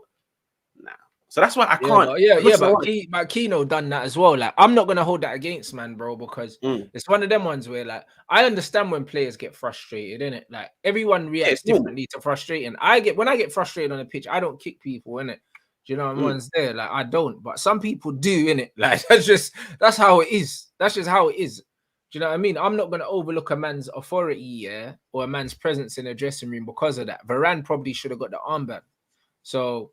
nah. So that's why I can't. But Keno done that as well. Like, I'm not gonna hold that against man, bro, because it's one of them ones where, like, I understand when players get frustrated, innit? Like, everyone reacts differently to frustrating. When I get frustrated on the pitch, I don't kick people, innit? Do you know, one's there, like, I don't, but some people do, innit? Like, that's how it is. That's just how it is. Do you know what I mean? I'm not going to overlook a man's authority, yeah, or a man's presence in a dressing room because of that. Varane probably should have got the armband. So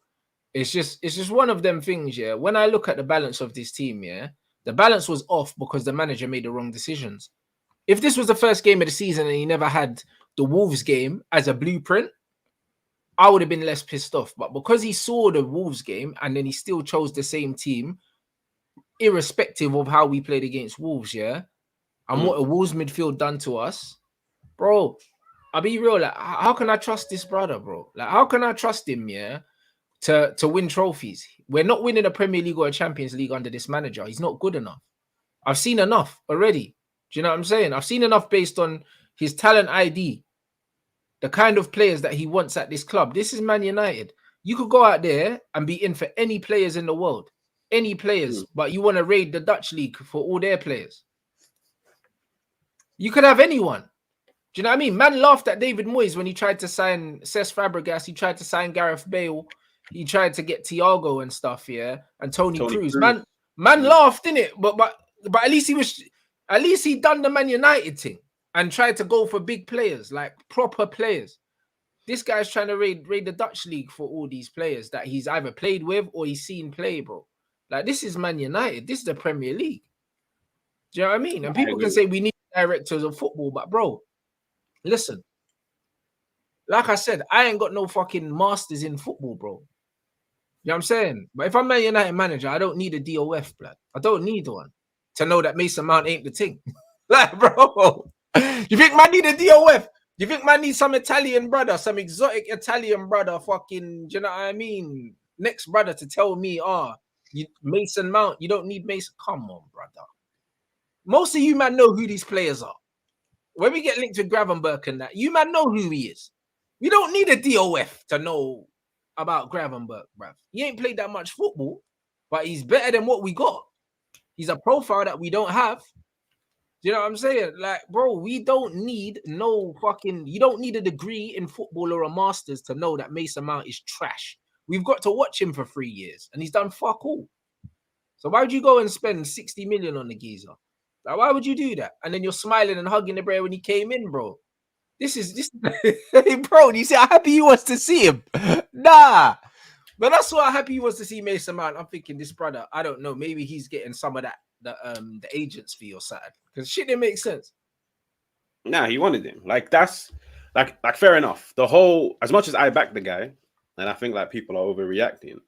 it's just one of them things, yeah. When I look at the balance of this team, yeah, the balance was off because the manager made the wrong decisions. If this was the first game of the season and he never had the Wolves game as a blueprint, I would have been less pissed off. But because he saw the Wolves game and then he still chose the same team, irrespective of how we played against Wolves, yeah, and what a Wolves midfield done to us, bro. I'll be real. Like, how can I trust this brother, bro? Like, how can I trust him, yeah, to win trophies? We're not winning a Premier League or a Champions League under this manager. He's not good enough. I've seen enough already. Do you know what I'm saying? I've seen enough based on his talent ID, the kind of players that he wants at this club. This is Man United. You could go out there and be in for any players in the world, any players, but you want to raid the Dutch league for all their players. You could have anyone. Do you know what I mean? Man laughed at David Moyes when he tried to sign Cesc Fabregas. He tried to sign Gareth Bale. He tried to get Thiago and stuff, yeah, and Tony Cruz. Man laughed, innit? But at least he done the Man United thing and tried to go for big players, like proper players. This guy's trying to raid the Dutch league for all these players that he's either played with or he's seen play, bro. Like, this is Man United. This is the Premier League. Do you know what I mean? And people can say we need directors of football, but bro, listen. Like I said, I ain't got no fucking masters in football, bro. You know what I'm saying? But if I'm Man United manager, I don't need a DOF, blood. I don't need one to know that Mason Mount ain't the thing. Like, bro, you think man need a DOF? You think man need some Italian brother, some exotic Italian brother, fucking, do you know what I mean? Next brother to tell me, Mason Mount, you don't need Mason. Come on, brother. Most of you man know who these players are. When we get linked with Gravenberch and that, you man know who he is. We don't need a DOF to know about Gravenberch, bruv. He ain't played that much football, but he's better than what we got. He's a profile that we don't have. Do you know what I'm saying? Like, bro, we don't need no fucking... You don't need a degree in football or a master's to know that Mason Mount is trash. We've got to watch him for 3 years, and he's done fuck all. So why would you go and spend 60 million on the geezer? Like, why would you do that? And then you're smiling and hugging the bro when he came in, bro. This bro, you see how happy he was to see him? Nah. But that's why happy he was to see Mason Mount. I'm thinking, this brother, I don't know, maybe he's getting some of that, the agent's fee or something. Because shit didn't make sense. Nah, he wanted him. Like, that's like fair enough. The whole, as much as I back the guy, and I think like people are overreacting.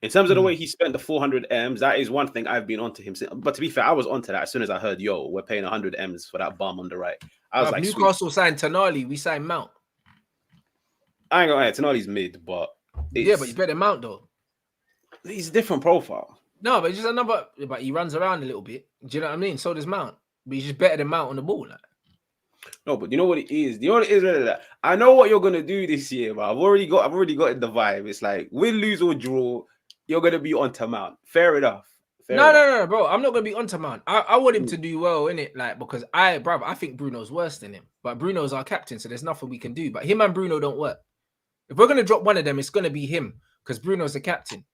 In terms of the way he spent the 400 M's, that is one thing I've been onto him. But to be fair, I was onto that as soon as I heard, yo, we're paying 100 M's for that bum on the right. I was like, Newcastle signed Tonali, we signed Mount. I ain't gonna lie, Tonali's mid, but yeah, but he's better than Mount though. He's a different profile. No, but it's just another. But he runs around a little bit. Do you know what I mean? So does Mount, but he's just better than Mount on the ball. Like. No, but you know what it is. You know what it is. I know what you're gonna do this year, but I've already got in the vibe. It's like win, lose or draw, you're gonna be onto Mount. Fair enough. No, bro. I'm not gonna be onto Mount. I want him to do well, innit? Like, because I think Bruno's worse than him. But Bruno's our captain, so there's nothing we can do. But him and Bruno don't work. If we're gonna drop one of them, it's gonna be him because Bruno's the captain.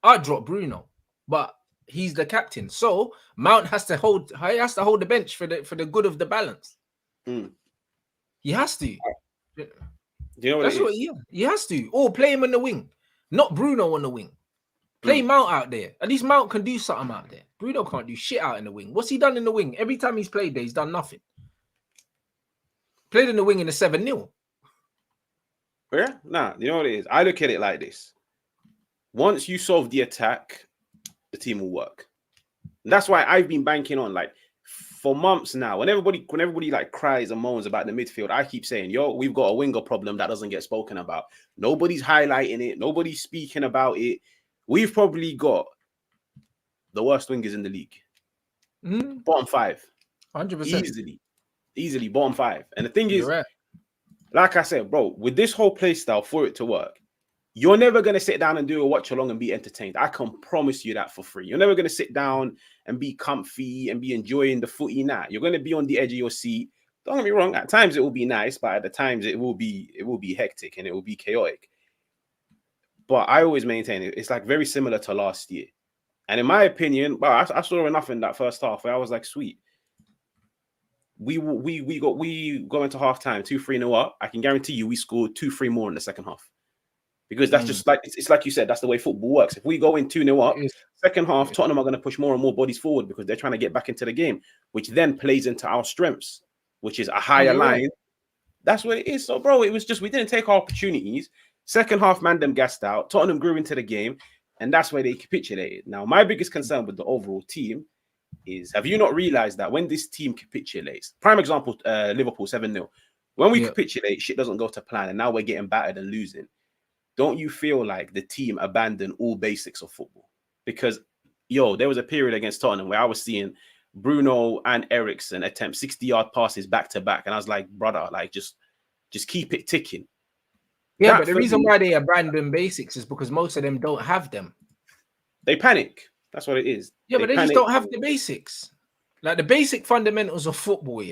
I'd drop Bruno, but he's the captain. So Mount has to hold the bench for the good of the balance. He has to. Do you know what That's what he has to. Or play him on the wing, not Bruno on the wing. Play Mount out there. At least Mount can do something out there. Bruno can't do shit out in the wing. What's he done in the wing? Every time he's played there, he's done nothing. Played in the wing in a 7-0. Yeah? Nah, you know what it is? I look at it like this. Once you solve the attack, the team will work. And that's why I've been banking on, like, for months now. When everybody like cries and moans about the midfield, I keep saying, yo, we've got a winger problem that doesn't get spoken about. Nobody's highlighting it. Nobody's speaking about it. We've probably got the worst wingers in the league. Bottom 5. 100%. Easily bottom 5. And the thing is, right. Like I said, bro, with this whole play style, for it to work, you're never going to sit down and do a watch along and be entertained. I can promise you that for free. You're never going to sit down and be comfy and be enjoying the footy. Nah, you're going to be on the edge of your seat. Don't get me wrong. At times it will be nice, but at the times it will be hectic and it will be chaotic. But I always maintain it's like very similar to last year. And in my opinion, I saw enough in that first half where I was like, sweet. we go into halftime 2-3-0 up. I can guarantee you we scored 2-3 more in the second half. Because that's just like it's like you said, that's the way football works. If we go in 2-0 up, second half, Tottenham are going to push more and more bodies forward because they're trying to get back into the game, which then plays into our strengths, which is a higher line. Right. That's what it is. So, bro, it was just we didn't take our opportunities. Second half, man, them gassed out. Tottenham grew into the game, and that's where they capitulated. Now, my biggest concern with the overall team is, have you not realized that when this team capitulates, prime example, Liverpool 7-0, when we capitulate, shit doesn't go to plan, and now we're getting battered and losing. Don't you feel like the team abandoned all basics of football? Because, there was a period against Tottenham where I was seeing Bruno and Eriksen attempt 60-yard passes back to back, and I was like, brother, like just keep it ticking. Yeah, that but the reason why they abandon basics is because most of them don't have them. They panic. That's what it is. Yeah, but they just don't have the basics. Like the basic fundamentals of football,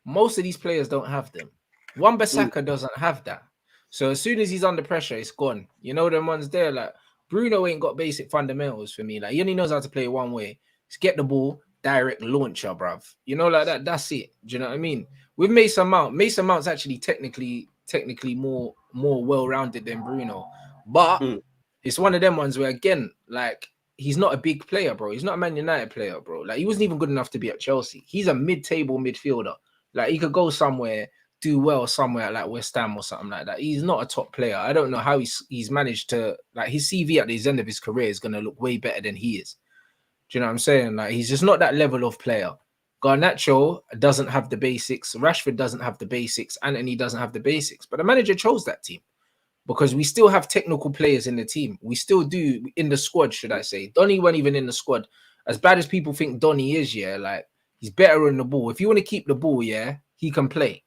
most of these players don't have them. Wan-Bissaka doesn't have that. So as soon as he's under pressure, it's gone. You know them ones there, like Bruno ain't got basic fundamentals for me. Like he only knows how to play one way. Just get the ball, direct launcher, bruv. You know, like that. That's it. Do you know what I mean? With Mason Mount's actually technically more well-rounded than Bruno. But it's one of them ones where, again, like he's not a big player, bro. He's not a Man United player, bro. Like he wasn't even good enough to be at Chelsea. He's a mid-table midfielder. Like he could go somewhere, do well somewhere like West Ham or something like that. He's not a top player. I don't know how he's managed to, like, his CV at the end of his career is going to look way better than he is. Do you know what I'm saying? Like he's just not that level of player. Garnacho doesn't have the basics. Rashford doesn't have the basics. Antony doesn't have the basics. But the manager chose that team because we still have technical players in the team. We still do in the squad, should I say. Donny weren't even in the squad. As bad as people think Donny is, like he's better on the ball. If you want to keep the ball, he can play.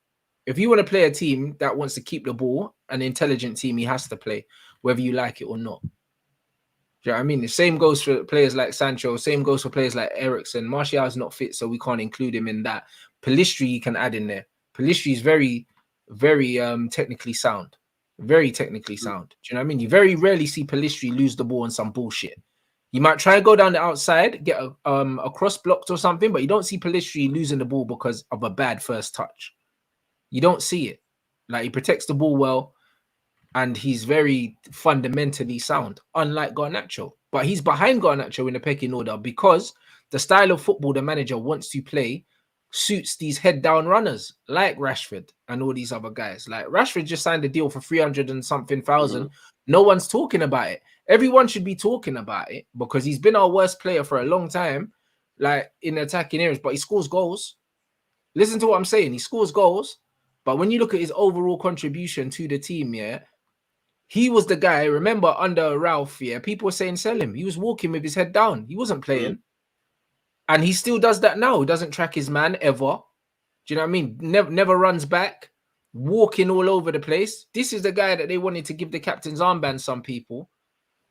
If you want to play a team that wants to keep the ball, an intelligent team, he has to play, whether you like it or not. Do you know what I mean? The same goes for players like Sancho. Same goes for players like Eriksen. Martial is not fit, so we can't include him in that. Pellistri you can add in there. Pellistri is very, very technically sound. Very technically sound. Do you know what I mean? You very rarely see Pellistri lose the ball on some bullshit. You might try and go down the outside, get a cross blocked or something, but you don't see Pellistri losing the ball because of a bad first touch. You don't see it. Like he protects the ball well, and he's very fundamentally sound, unlike Garnacho. But he's behind Garnacho in the pecking order because the style of football the manager wants to play suits these head-down runners like Rashford and all these other guys. Like Rashford just signed a deal for 300 and something thousand. No one's talking about it. Everyone should be talking about it because he's been our worst player for a long time, like in attacking areas, but he scores goals. Listen to what I'm saying. He scores goals. But when you look at his overall contribution to the team, he was the guy, remember, under Ralph, people were saying sell him. He was walking with his head down. He wasn't playing. And he still does that now. He doesn't track his man ever. Do you know what I mean? Never runs back, walking all over the place. This is the guy that they wanted to give the captain's armband, some people.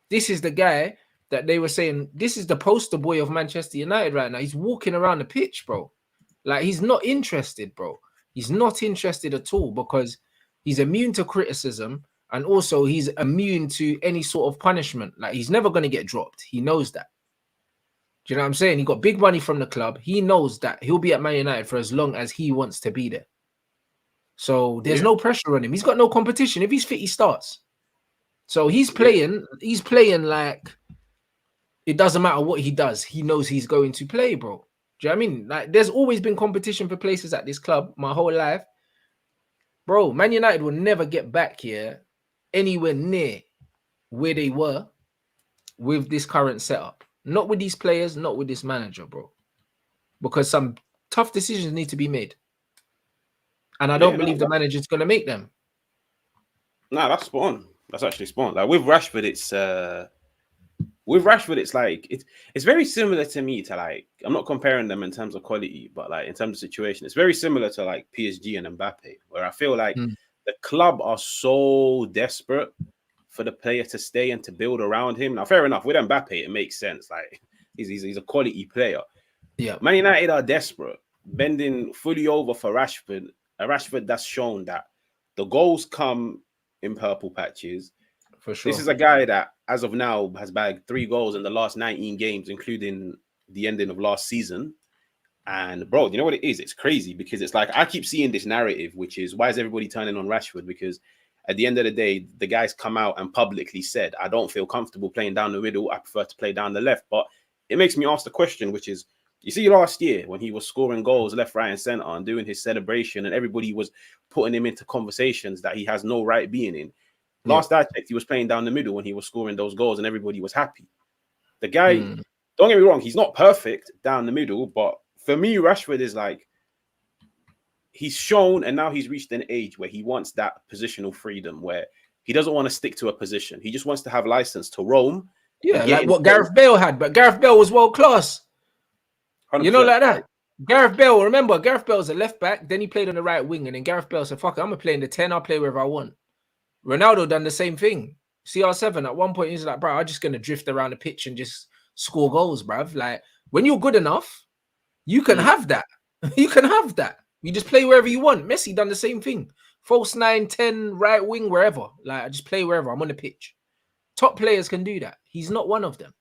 This is the guy that they were saying, this is the poster boy of Manchester United right now. He's walking around the pitch, bro. Like, he's not interested, bro. He's not interested at all because he's immune to criticism and also he's immune to any sort of punishment. Like, he's never going to get dropped. He knows that. Do you know what I'm saying? He got big money from the club. He knows that he'll be at Man United for as long as he wants to be there. So there's no pressure on him. He's got no competition. If he's fit, he starts. So he's playing like it doesn't matter what he does. He knows he's going to play, bro. Do you know what I mean? Like, there's always been competition for places at this club my whole life. Bro, Man United will never get back here anywhere near where they were with this current setup. Not with these players, not with this manager, bro. Because some tough decisions need to be made. And I don't believe the manager's going to make them. Nah, that's spot on. That's actually spot on. Like, with Rashford, it's like it's very similar to me to, like, I'm not comparing them in terms of quality, but like in terms of situation, it's very similar to like PSG and Mbappe, where I feel like the club are so desperate for the player to stay and to build around him. Now, fair enough, with Mbappe, it makes sense. Like he's a quality player. Yeah, Man United are desperate, bending fully over for Rashford. A Rashford that's shown that the goals come in purple patches. For sure. This is a guy that, as of now, has bagged 3 goals in the last 19 games, including the ending of last season. And bro, you know what it is? It's crazy because it's like I keep seeing this narrative, which is why is everybody turning on Rashford? Because at the end of the day, the guy's come out and publicly said, I don't feel comfortable playing down the middle. I prefer to play down the left. But it makes me ask the question, which is, you see, last year when he was scoring goals left, right, and center and doing his celebration, and everybody was putting him into conversations that he has no right being in. Last I checked, he was playing down the middle when he was scoring those goals, and everybody was happy. The guy, don't get me wrong, he's not perfect down the middle, but for me, Rashford is like, he's shown, and now he's reached an age where he wants that positional freedom, where he doesn't want to stick to a position. He just wants to have license to roam. Yeah, like what Gareth Bale had, but Gareth Bale was world class. 100%. You know, like that. Gareth Bale, remember, Gareth Bale's a left back, then he played on the right wing, and then Gareth Bale said, fuck it, I'm going to play in the 10, I'll play wherever I want. Ronaldo done the same thing. CR7, at one point, he's like, bro, I'm just going to drift around the pitch and just score goals, bruv. Like, when you're good enough, you can have that. You can have that. You just play wherever you want. Messi done the same thing. False 9, 10, right wing, wherever. Like, I just play wherever. I'm on the pitch. Top players can do that. He's not one of them.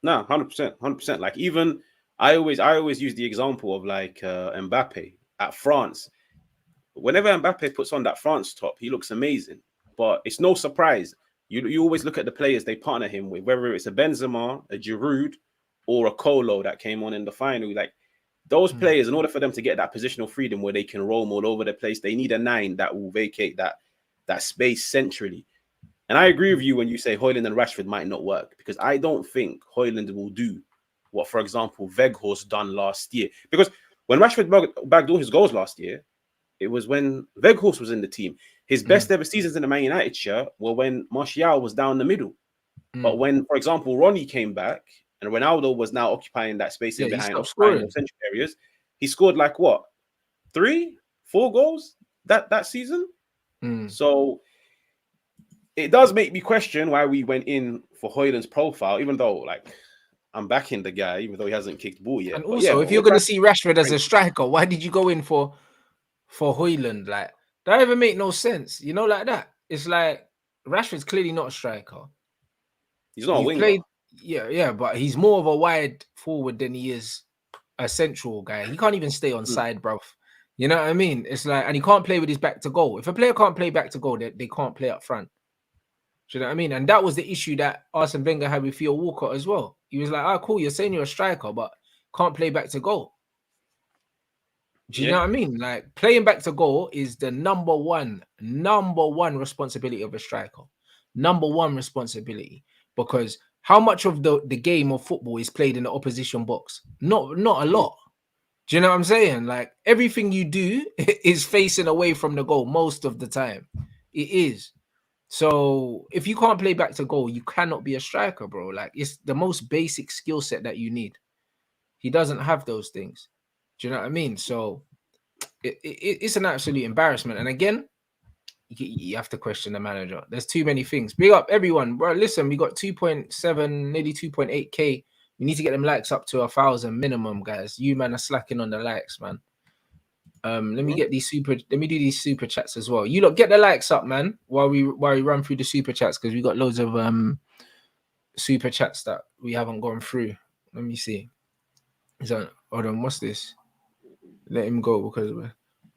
No, 100%, 100%. Like, even I always use the example of like Mbappe at France. Whenever Mbappe puts on that France top, he looks amazing. But it's no surprise. You always look at the players they partner him with, whether it's a Benzema, a Giroud, or a Colo that came on in the final. Like, those players, in order for them to get that positional freedom where they can roam all over the place, they need a 9 that will vacate that space centrally. And I agree with you when you say Højlund and Rashford might not work, because I don't think Højlund will do what, for example, Weghorst done last year. Because when Rashford backdoored his goals last year, it was when Weghorst was in the team. His best ever seasons in the Man United shirt were when Martial was down the middle. But when, for example, Ronnie came back and Ronaldo was now occupying that space in behind central areas, he scored like what? 3, 4 goals that season? So it does make me question why we went in for Højlund's profile, even though, like, I'm backing the guy, even though he hasn't kicked ball yet. And also, if you're going to see Rashford as a striker, why did you go in for Højlund? Like, that ever make no sense, you know, like that. It's like Rashford's clearly not a striker. He's not a winger. Yeah, but he's more of a wide forward than he is a central guy. He can't even stay on side, bro. You know what I mean? It's like, and he can't play with his back to goal. If a player can't play back to goal, they can't play up front. Do you know what I mean? And that was the issue that Arsene Wenger had with Theo Walcott as well. He was like, oh, cool, you're saying you're a striker, but can't play back to goal. Do you know what I mean? Like, playing back to goal is the number one responsibility of a striker. Number one responsibility. Because how much of the game of football is played in the opposition box? Not a lot. Do you know what I'm saying? Like, everything you do is facing away from the goal most of the time. It is. So if you can't play back to goal, you cannot be a striker, bro. Like, it's the most basic skill set that you need. He doesn't have those things. Do you know what I mean? So it's an absolute embarrassment. And again, you have to question the manager. There's too many things. Big up everyone, bro. Listen, we got 2.7, nearly 2.8K. We need to get them likes up to 1,000 minimum, guys. You man are slacking on the likes, man. Let me do these super chats as well. You lot get the likes up, man, while we run through the super chats, because we got loads of super chats that we haven't gone through. Let me see. Hold on, what's this? Let him go because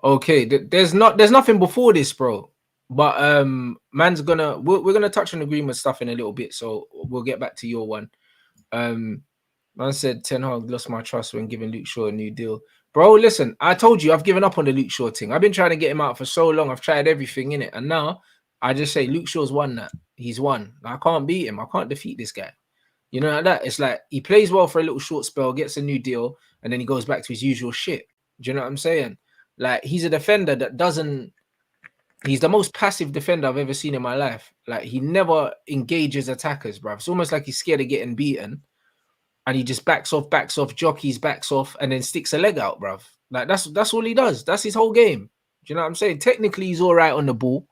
okay, there's nothing before this, bro. But we're gonna touch on the Greenwood stuff in a little bit, so we'll get back to your one. Man said Ten Hag lost my trust when giving Luke Shaw a new deal. Bro, listen, I told you I've given up on the Luke Shaw thing. I've been trying to get him out for so long. I've tried everything in it, and now I just say Luke Shaw's won that. He's won. I can't beat him. I can't defeat this guy. You know, like that. It's like he plays well for a little short spell, gets a new deal, and then he goes back to his usual shit. Do you know what I'm saying? Like, he's a defender that doesn't. He's the most passive defender I've ever seen in my life. Like, he never engages attackers, bro. It's almost like he's scared of getting beaten. And he just backs off, jockeys, backs off, and then sticks a leg out, bruv. Like, that's all he does. That's his whole game. Do you know what I'm saying? Technically, he's all right on the ball.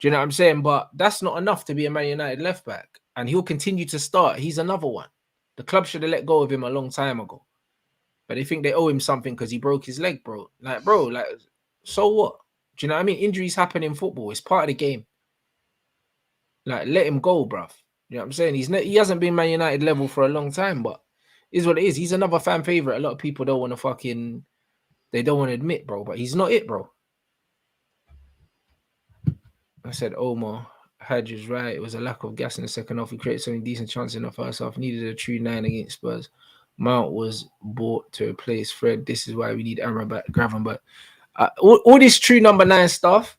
Do you know what I'm saying? But that's not enough to be a Man United left back. And he'll continue to start. He's another one. The club should have let go of him a long time ago. But they think they owe him something because he broke his leg, bro. Like, so what? Do you know what I mean? Injuries happen in football. It's part of the game. Like, let him go, bruv. You know what I'm saying? He hasn't been Man United level for a long time, but Is what it is. He's another fan favorite. A lot of people don't want to they don't want to admit, bro, but he's not it, bro. I said Omar HAJJ is right. It was a lack of gas in the second half. We created some decent chances in the first half. Needed a true 9 against Spurs. Mount was bought to replace Fred. This is why we need Amrabat, Gravenberch. All this true number 9 stuff,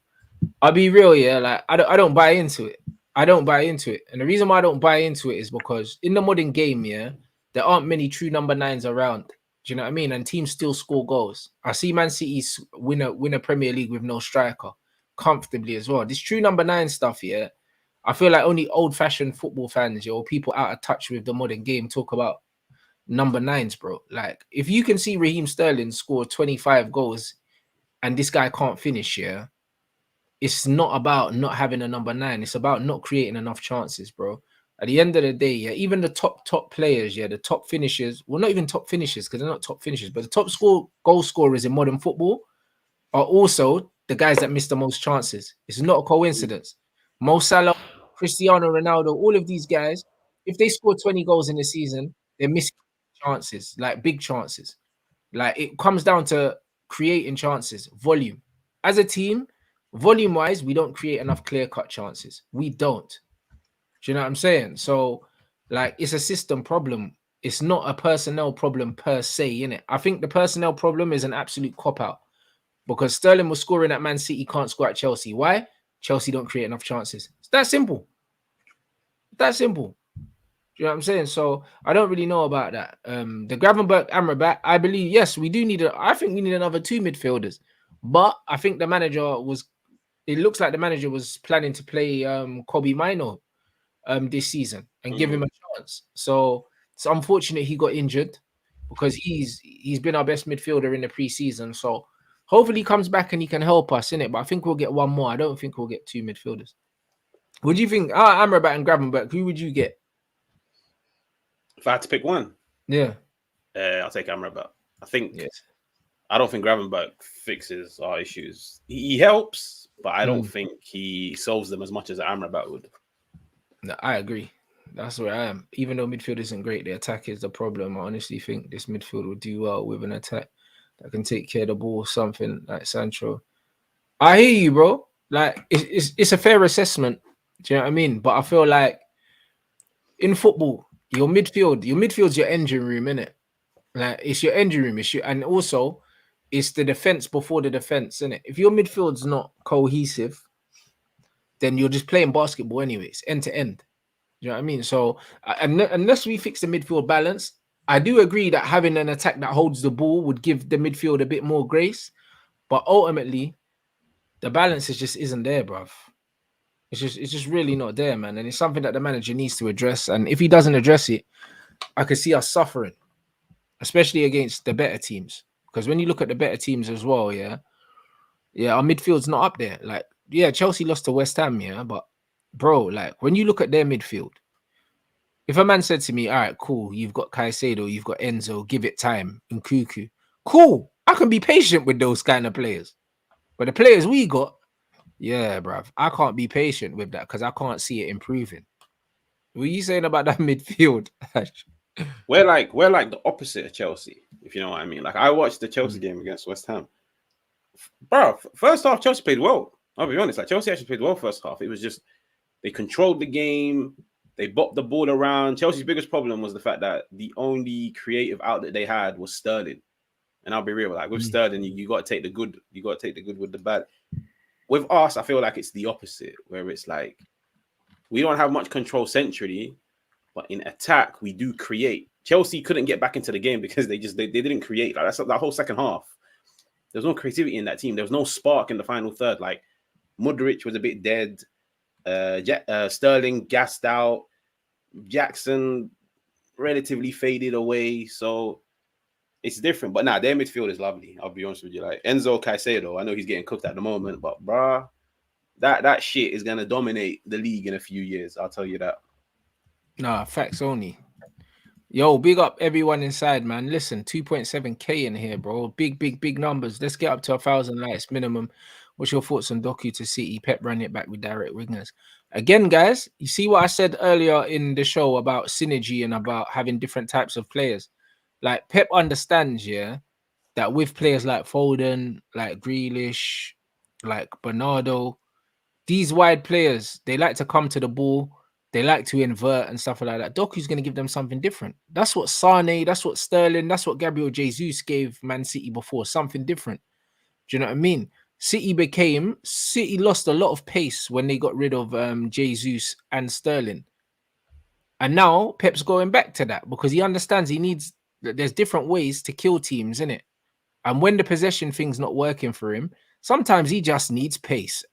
I'll be real, yeah. Like I don't buy into it. I don't buy into it. And the reason why I don't buy into it is because in the modern game, yeah, there aren't many true number 9s around. Do you know what I mean? And teams still score goals. I see Man City win a Premier League with no striker comfortably as well. This true number 9 stuff, yeah, I feel like only old-fashioned football fans, or people out of touch with the modern game talk about number 9s, bro. Like, if you can see Raheem Sterling score 25 goals and this guy can't finish, yeah, it's not about not having a number 9. It's about not creating enough chances, bro. At the end of the day, yeah, even the top players, yeah, the top finishers, well, not even top finishers because they're not top finishers, but the top goal scorers in modern football are also the guys that miss the most chances. It's not a coincidence. Mo Salah, Cristiano Ronaldo, all of these guys, if they score 20 goals in the season, they're missing chances, like big chances. Like, it comes down to creating chances, volume. As a team, volume-wise, we don't create enough clear-cut chances. We don't. Do you know what I'm saying? So, like, it's a system problem. It's not a personnel problem per se, innit? I think the personnel problem is an absolute cop-out. Because Sterling was scoring at Man City, can't score at Chelsea. Why? Chelsea don't create enough chances. It's that simple. That simple. Do you know what I'm saying? So I don't really know about that. The Gravenberch, Amrabat, I believe, yes, we do need I think we need another 2 midfielders. But I think it looks like the manager was planning to play Kobe Mino this season and give him a chance. So it's unfortunate he got injured because he's been our best midfielder in the preseason. So hopefully he comes back and he can help us in it. But I think we'll get one more. I don't think we'll get 2 midfielders. What do you think? Amrabat and Gravenberch, who would you get? If I had to pick one, yeah, I'll take Amrabat. I don't think Gravenberch fixes our issues. He helps, but I don't think he solves them as much as Amrabat would. No, I agree. That's where I am. Even though midfield isn't great, the attack is the problem. I honestly think this midfield will do well with an attack that can take care of the ball, something like Sancho. I hear you, bro. Like, it's a fair assessment. Do you know what I mean? But I feel like in football, your midfield's your engine room, innit? Like, it's your engine room, and also it's the defense before the defense, innit? If your midfield's not cohesive, then you're just playing basketball anyways, end to end. Do you know what I mean? So unless we fix the midfield balance, I do agree that having an attack that holds the ball would give the midfield a bit more grace. But ultimately, the balance just isn't there, bruv. It's just really not there, man. And it's something that the manager needs to address. And if he doesn't address it, I could see us suffering, especially against the better teams. Because when you look at the better teams as well, yeah, our midfield's not up there. Like, yeah, Chelsea lost to West Ham, yeah, but bro, like, when you look at their midfield, if a man said to me, all right, cool, you've got Caicedo, you've got Enzo, give it time, and Cuckoo, cool, I can be patient with those kind of players. But the players we got, yeah, bruv, I can't be patient with that because I can't see it improving. What are you saying about that midfield? We're like the opposite of Chelsea, if you know what I mean. Like, I watched the Chelsea game against West Ham. Bro, first half, Chelsea played well. I'll be honest. Like, Chelsea actually played well first half. It was just they controlled the game. They bopped the ball around. Chelsea's biggest problem was the fact that the only creative outlet they had was Sterling. And I'll be real, like, with Sterling, you got to take the good. You got to take the good with the bad. With us, I feel like it's the opposite, where it's like we don't have much control centrally, but in attack we do create. Chelsea couldn't get back into the game because they didn't create. Like, that's that whole second half. There's no creativity in that team. There was no spark in the final third. Like, Modric was a bit dead. Sterling gassed out. Jackson relatively faded away. So it's different. But their midfield is lovely. I'll be honest with you. Like, Enzo Caicedo, I know he's getting cooked at the moment, but bruh, that shit is gonna dominate the league in a few years. I'll tell you that. Nah, facts only. Yo, big up everyone inside, man. Listen, 2.7K in here, bro. Big numbers. Let's get up to 1,000 likes minimum. What's your thoughts on Doku to City? Pep running it back with direct wingers. Again, guys, you see what I said earlier in the show about synergy and about having different types of players. like Pep understands, yeah, that with players like Foden, like Grealish, like Bernardo, these wide players, they like to come to the ball, they like to invert and stuff like that. Doku's going to give them something different. That's what Sane, that's what Sterling, that's what Gabriel Jesus gave Man City before, something different. Do you know what I mean? City lost a lot of pace when they got rid of Jesus and Sterling. And now Pep's going back to that because he understands he needs that there's different ways to kill teams, in it. And when the possession thing's not working for him, sometimes he just needs pace.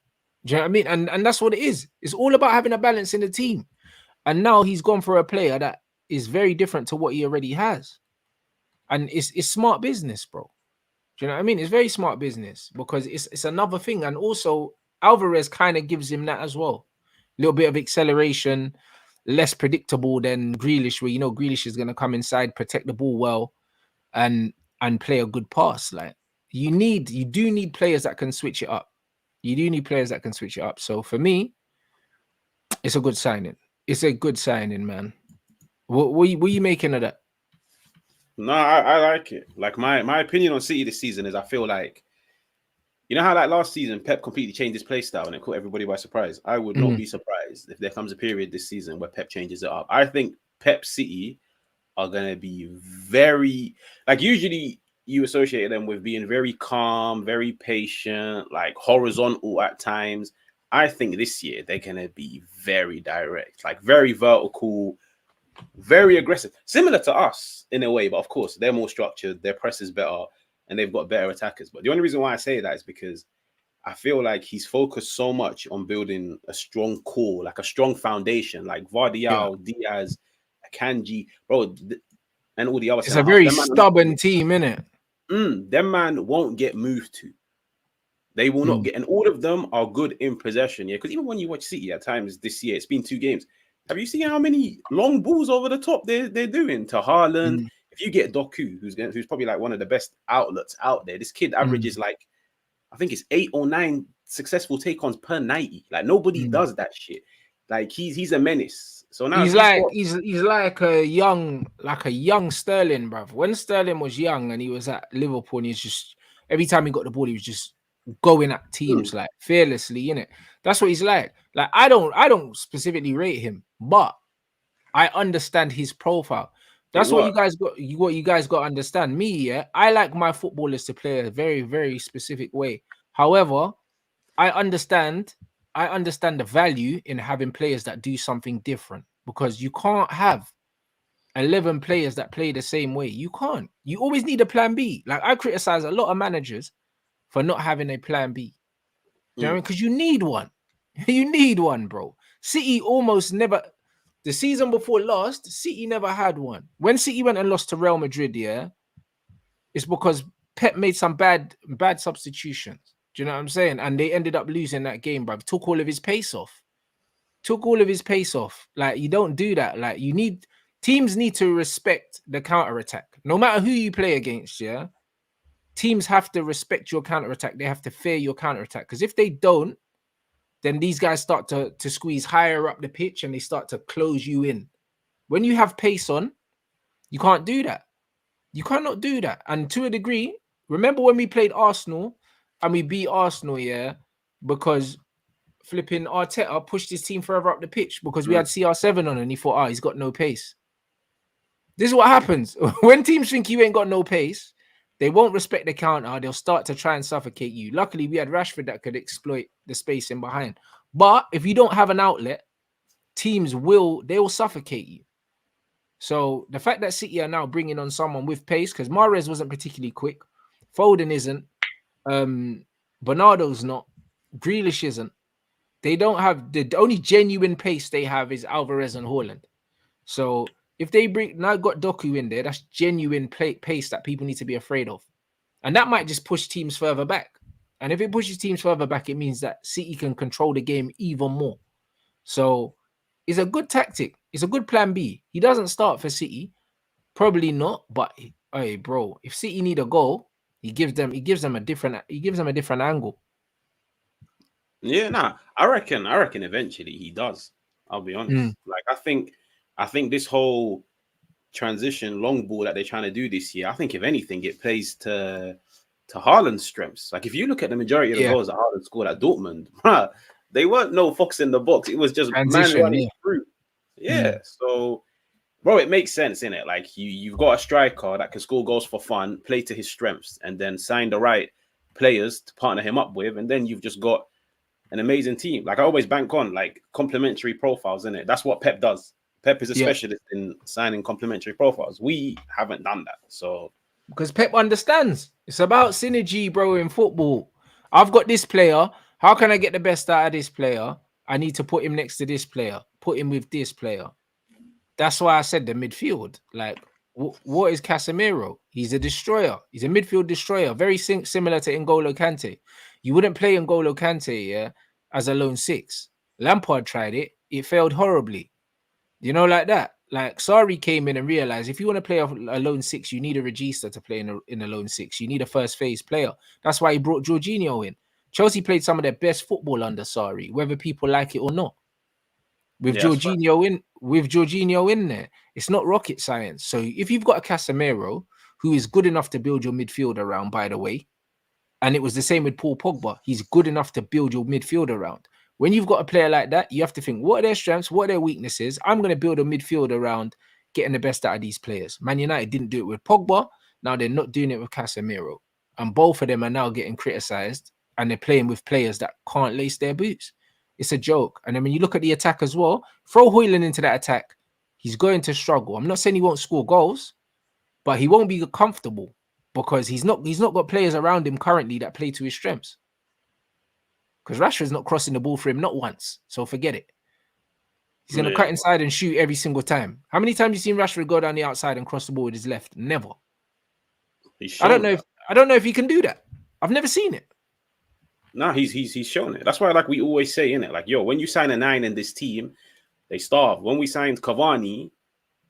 Do you know what I mean? And that's what it is. It's all about having a balance in the team. And now he's gone for a player that is very different to what he already has. And it's smart business, bro. Do you know what I mean? It's very smart business because it's another thing. And also Alvarez kind of gives him that as well. A little bit of acceleration, less predictable than Grealish, where you know Grealish is going to come inside, protect the ball well, and play a good pass. Like you do need players that can switch it up. You do need players that can switch it up. So for me, it's a good signing. It's a good signing, man. What are you making of that? No, I like it. Like my opinion on City this season is I feel like, you know how like last season Pep completely changed his play style and it caught everybody by surprise. I would not be surprised if there comes a period this season where Pep changes it up. I think Pep City are gonna be very, like, usually you associate them with being very calm, very patient, like horizontal at times. I think this year they're gonna be very direct, like very vertical, very aggressive, similar to us in a way, but of course they're more structured, their press is better, and they've got better attackers. But the only reason why I say that is because I feel like he's focused so much on building a strong core, like a strong foundation, like Yeah. Vardial, Diaz, Akanji, bro, and all the other It's a centre halves. very stubborn team, innit? Them man won't get moved to. They will not get, and all of them are good in possession. Yeah, because even when you watch City at times this year, it's been 2 games. Have you seen how many long balls over the top they're doing to Haaland? If you get Doku, who's probably like one of the best outlets out there, this kid averages like, I think it's 8 or 9 successful take-ons per 90. Like nobody does that shit. Like he's a menace. So now if He's he's like got he's like a young Sterling, bruv. When Sterling was young and he was at Liverpool, and he's just every time he got the ball, he was just going at teams like fearlessly, innit? That's what he's like. Like I don't specifically rate him, but I understand his profile. it That's what you works. guys got. What you guys got to understand. Me, yeah, I like my footballers to play a very, very specific way. However, I understand. I understand the value in having players that do something different because you can't have 11 players that play the same way. You can't. You always need a plan B. Like I criticize a lot of managers for not having a plan B. Do you know what I mean? Because you need one. You need one, bro. City almost never. The season before last, City never had one. When City went and lost to Real Madrid, yeah, it's because Pep made some bad substitutions. Do you know what I'm saying? And they ended up losing that game, bro. Took all of his pace off. Took all of his pace off. Like you don't do that. Like teams need to respect the counter attack, no matter who you play against. Yeah, teams have to respect your counter attack. They have to fear your counter attack because if they don't, then these guys start to squeeze higher up the pitch and they start to close you in. When you have pace on, you can't do that. You cannot do that. And to a degree, remember when we played Arsenal and we beat Arsenal, yeah, because flipping Arteta pushed his team further up the pitch because we had CR7 on and he thought, he's got no pace. This is what happens. When teams think you ain't got no pace, they won't respect the counter. They'll start to try and suffocate you. Luckily, we had Rashford that could exploit the space in behind. But if you don't have an outlet, teams will suffocate you. So the fact that City are now bringing on someone with pace, because Mahrez wasn't particularly quick, Foden isn't, Bernardo's not, Grealish isn't. They don't have the only genuine pace they have is Alvarez and Haaland. So if they got Doku in there, that's genuine pace that people need to be afraid of. And that might just push teams further back. And if it pushes teams further back, it means that City can control the game even more. So it's a good tactic. It's a good plan B. He doesn't start for City. Probably not. But hey, bro, if City need a goal, he gives them a different angle. Yeah, nah. I reckon eventually he does. I'll be honest. Like I think this whole transition long ball that they're trying to do this year, I think if anything, it plays to Haaland's strengths. Like if you look at the majority of the goals that Haaland scored at Dortmund, they weren't no fox in the box. It was just man running through. Yeah. So, bro, it makes sense, innit? Like you've got a striker that can score goals for fun, play to his strengths, and then sign the right players to partner him up with, and then you've just got an amazing team. Like I always bank on like complementary profiles, innit? That's what Pep does. Pep is a specialist in signing complementary profiles. We haven't done that. So because Pep understands it's about synergy, bro, in football. I've got this player. How can I get the best out of this player? I need to put him next to this player, put him with this player. That's why I said the midfield. Like, what is Casemiro? He's a destroyer. He's a midfield destroyer, very similar to N'Golo Kante. You wouldn't play N'Golo Kante, as a lone six. Lampard tried it. It failed horribly. You know, like that. Like, Sarri came in and realized if you want to play a lone six, you need a regista to play in a lone six. You need a first phase player. That's why he brought Jorginho in. Chelsea played some of their best football under Sarri, whether people like it or not. With Jorginho in there, it's not rocket science. So if you've got a Casemiro who is good enough to build your midfield around, by the way, and it was the same with Paul Pogba, he's good enough to build your midfield around. When you've got a player like that, you have to think, what are their strengths? What are their weaknesses? I'm going to build a midfield around getting the best out of these players. Man United didn't do it with Pogba. Now they're not doing it with Casemiro. And both of them are now getting criticized, and they're playing with players that can't lace their boots. It's a joke. And then when you look at the attack as well, throw Højlund into that attack, he's going to struggle. I'm not saying he won't score goals, but he won't be comfortable because he's not got players around him currently that play to his strengths. Because Rashford's not crossing the ball for him, not once. So forget it. He's going to cut inside and shoot every single time. How many times have you seen Rashford go down the outside and cross the ball with his left? Never. I don't know if he can do that. I've never seen it. No, he's shown it. That's why, like we always say, innit? Like, yo, when you sign a 9 in this team, they starve. When we signed Cavani,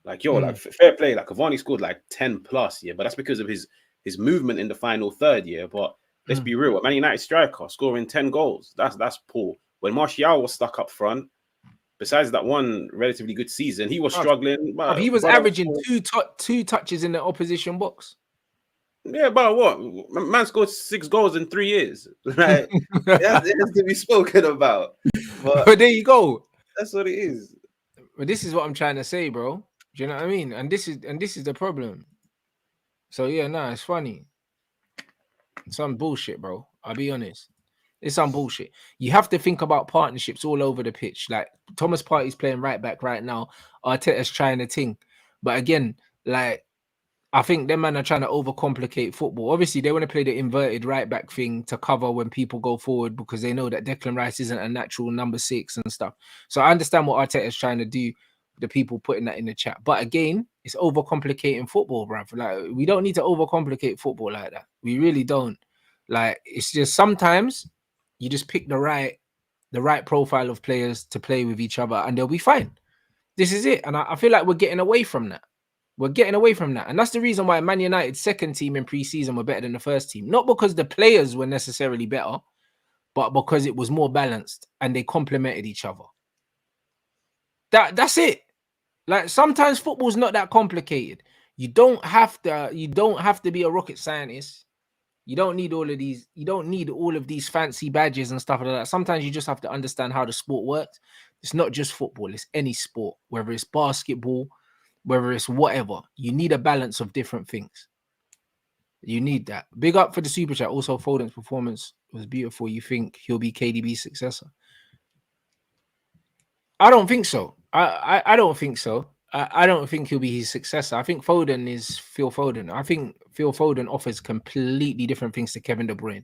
like, yo, like fair play. Like Cavani scored like 10 plus, but that's because of his movement in the final third, But let's be real. A Man United striker scoring 10 goals, that's poor. When Martial was stuck up front, besides that one relatively good season, he was struggling. But he was averaging two touches in the opposition box. Yeah, but what? Man scored 6 goals in 3 years. Like, it has to be spoken about. But there you go. That's what it is. But this is what I'm trying to say, bro. Do you know what I mean? And this is the problem. So yeah, it's funny. It's some bullshit, bro. I'll be honest. It's some bullshit. You have to think about partnerships all over the pitch. Like Thomas Partey's playing right back right now. Arteta's trying a thing. But again, like, I think them man are trying to overcomplicate football. Obviously, they want to play the inverted right back thing to cover when people go forward because they know that Declan Rice isn't a natural number 6 and stuff. So I understand what Arteta is trying to do. The people putting that in the chat, but again, it's overcomplicating football, bruv. Like we don't need to overcomplicate football like that. We really don't. Like it's just sometimes you just pick the right profile of players to play with each other, and they'll be fine. This is it, and I feel like we're getting away from that. We're getting away from that. And that's the reason why Man United's second team in pre-season were better than the first team. Not because the players were necessarily better, but because it was more balanced and they complemented each other. That's it. Like sometimes football's not that complicated. You don't have to be a rocket scientist. You don't need all of these. You don't need all of these fancy badges and stuff like that. Sometimes you just have to understand how the sport works. It's not just football. It's any sport, whether it's basketball, whether it's whatever. You need a balance of different things. You need that. Big up for the super chat. Also, Foden's performance was beautiful. You think he'll be KDB's successor? I don't think so. I don't think so. I don't think he'll be his successor. I think Foden is Phil Foden. I think Phil Foden offers completely different things to Kevin De Bruyne.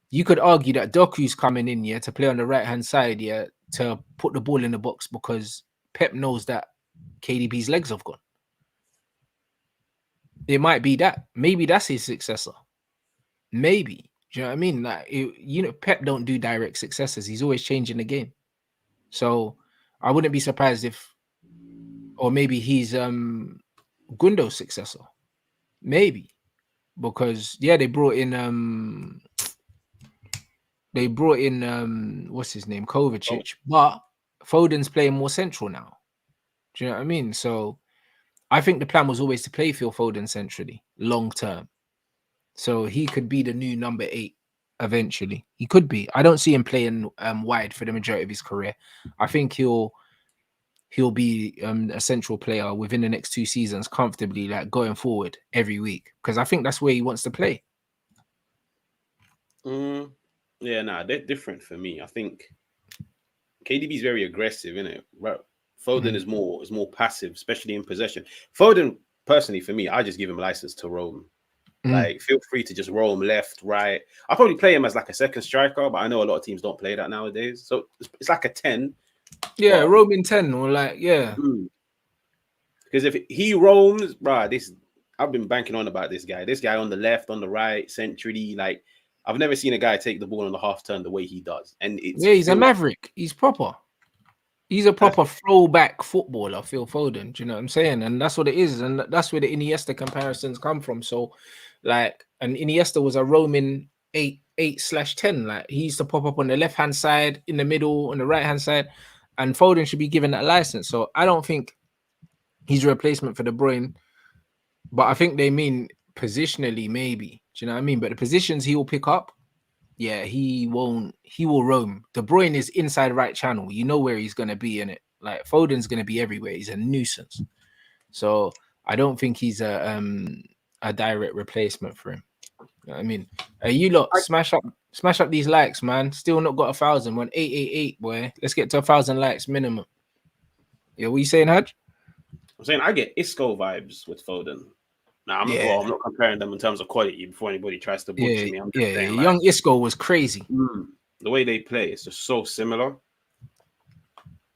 You could argue that Doku's coming in here to play on the right-hand side here to put the ball in the box because Pep knows that KDB's legs have gone. It might be that. Maybe that's his successor. Maybe. Do you know what I mean? Like, Pep don't do direct successors. He's always changing the game. So I wouldn't be surprised if, or maybe he's Gundo's successor. Maybe. Because they brought in what's his name? Kovacic. But Foden's playing more central now. Do you know what I mean? So I think the plan was always to play Phil Foden centrally, long term. So he could be the new number 8 eventually. He could be. I don't see him playing wide for the majority of his career. I think he'll be a central player within the next 2 seasons comfortably, like going forward every week, because I think that's where he wants to play. Yeah, nah, they're different for me. I think KDB is very aggressive, isn't it? Right. Foden is more passive, especially in possession. Foden, personally, for me, I just give him license to roam. Like, feel free to just roam left, right. I'll probably play him as like a second striker, but I know a lot of teams don't play that nowadays. So it's like a 10. Yeah, roaming 10 or like, yeah. Because if he roams, bruh, I've been banking on about this guy. This guy on the left, on the right, centrally, like, I've never seen a guy take the ball on the half turn the way he does. And he's a maverick. He's proper. He's a proper throwback footballer, Phil Foden. Do you know what I'm saying? And that's what it is. And that's where the Iniesta comparisons come from. So, like, and Iniesta was a roaming 8/10. Like, he used to pop up on the left-hand side, in the middle, on the right-hand side. And Foden should be given that license. So I don't think he's a replacement for De Bruyne. But I think they mean positionally, maybe. Do you know what I mean? But the positions he will pick up, yeah, he won't. He will roam. De Bruyne is inside right channel. You know where he's going to be in it. Like, Foden's going to be everywhere. He's a nuisance. So I don't think he's a direct replacement for him. You know what I mean? You lot smash up these likes, man. Still not got 1,000. 888, boy. Let's get to 1,000 likes minimum. Yeah, what you saying, HAJJ? I'm saying I get Isco vibes with Foden. Now, I'm not comparing them in terms of quality before anybody tries to butcher me. I'm just saying, like, young Isco was crazy. The way they play, it's just so similar.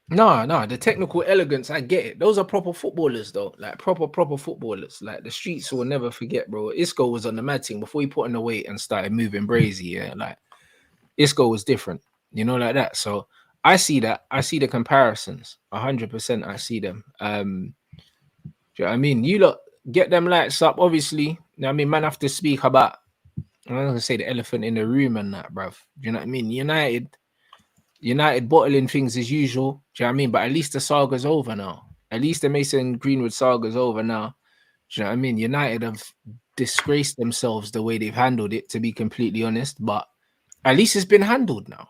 No, the technical elegance, I get it. Those are proper footballers, though. Like, proper footballers. Like, the streets will never forget, bro. Isco was on the mad thing before he put on the weight and started moving brazy. Yeah, like, Isco was different, you know, like that. So I see that. I see the comparisons. 100%. I see them. Do you know what I mean? You lot get them lights up, obviously. You know what I mean? Man have to speak about, I'm not gonna say the elephant in the room and that, bruv. Do you know what I mean? United bottling things as usual. Do you know what I mean? But at least the saga's over now. At least the Mason Greenwood saga's over now. Do you know what I mean? United have disgraced themselves the way they've handled it, to be completely honest. But at least it's been handled now.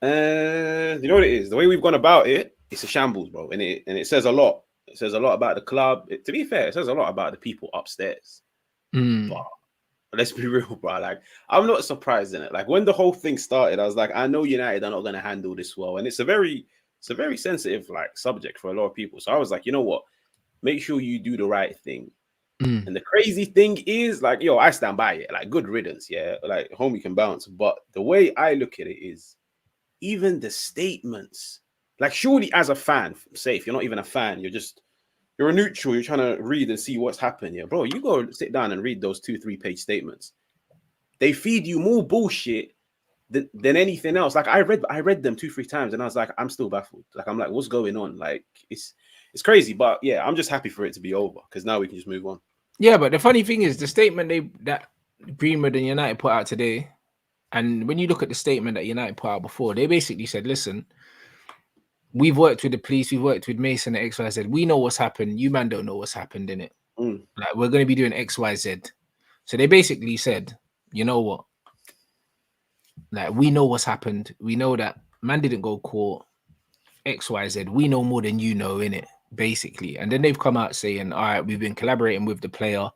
You know what it is? The way we've gone about it, it's a shambles, bro. And it says a lot. It says a lot about the club. To be fair, it says a lot about the people upstairs. But let's be real, bro. Like, I'm not surprised in it. Like, when the whole thing started, I was like, I know United are not going to handle this well. And it's a very sensitive, like, subject for a lot of people. So I was like, you know what? Make sure you do the right thing. And the crazy thing is, like, yo, I stand by it. Like, good riddance, yeah. Like, homie can bounce. But the way I look at it is, even the statements, like, surely as a fan, say if you're not even a fan, you're a neutral, you're trying to read and see what's happened. Yeah, bro, you go sit down and read those 2-3 page statements. They feed you more bullshit than anything else. Like, I read them 2-3 times and I was like, I'm still baffled. Like, I'm like, what's going on? Like, it's crazy. But yeah, I'm just happy for it to be over because now we can just move on. Yeah, but the funny thing is, the statement that Greenwood and United put out today, and when you look at the statement that United put out before, they basically said, listen, we've worked with the police, we've worked with Mason and XYZ. We know what's happened. You man don't know what's happened, innit? Like, we're going to be doing XYZ. So they basically said, you know what? Like, we know what's happened. We know that man didn't go court, XYZ. We know more than you know, innit? Basically. And then they've come out saying, all right, we've been collaborating with the player,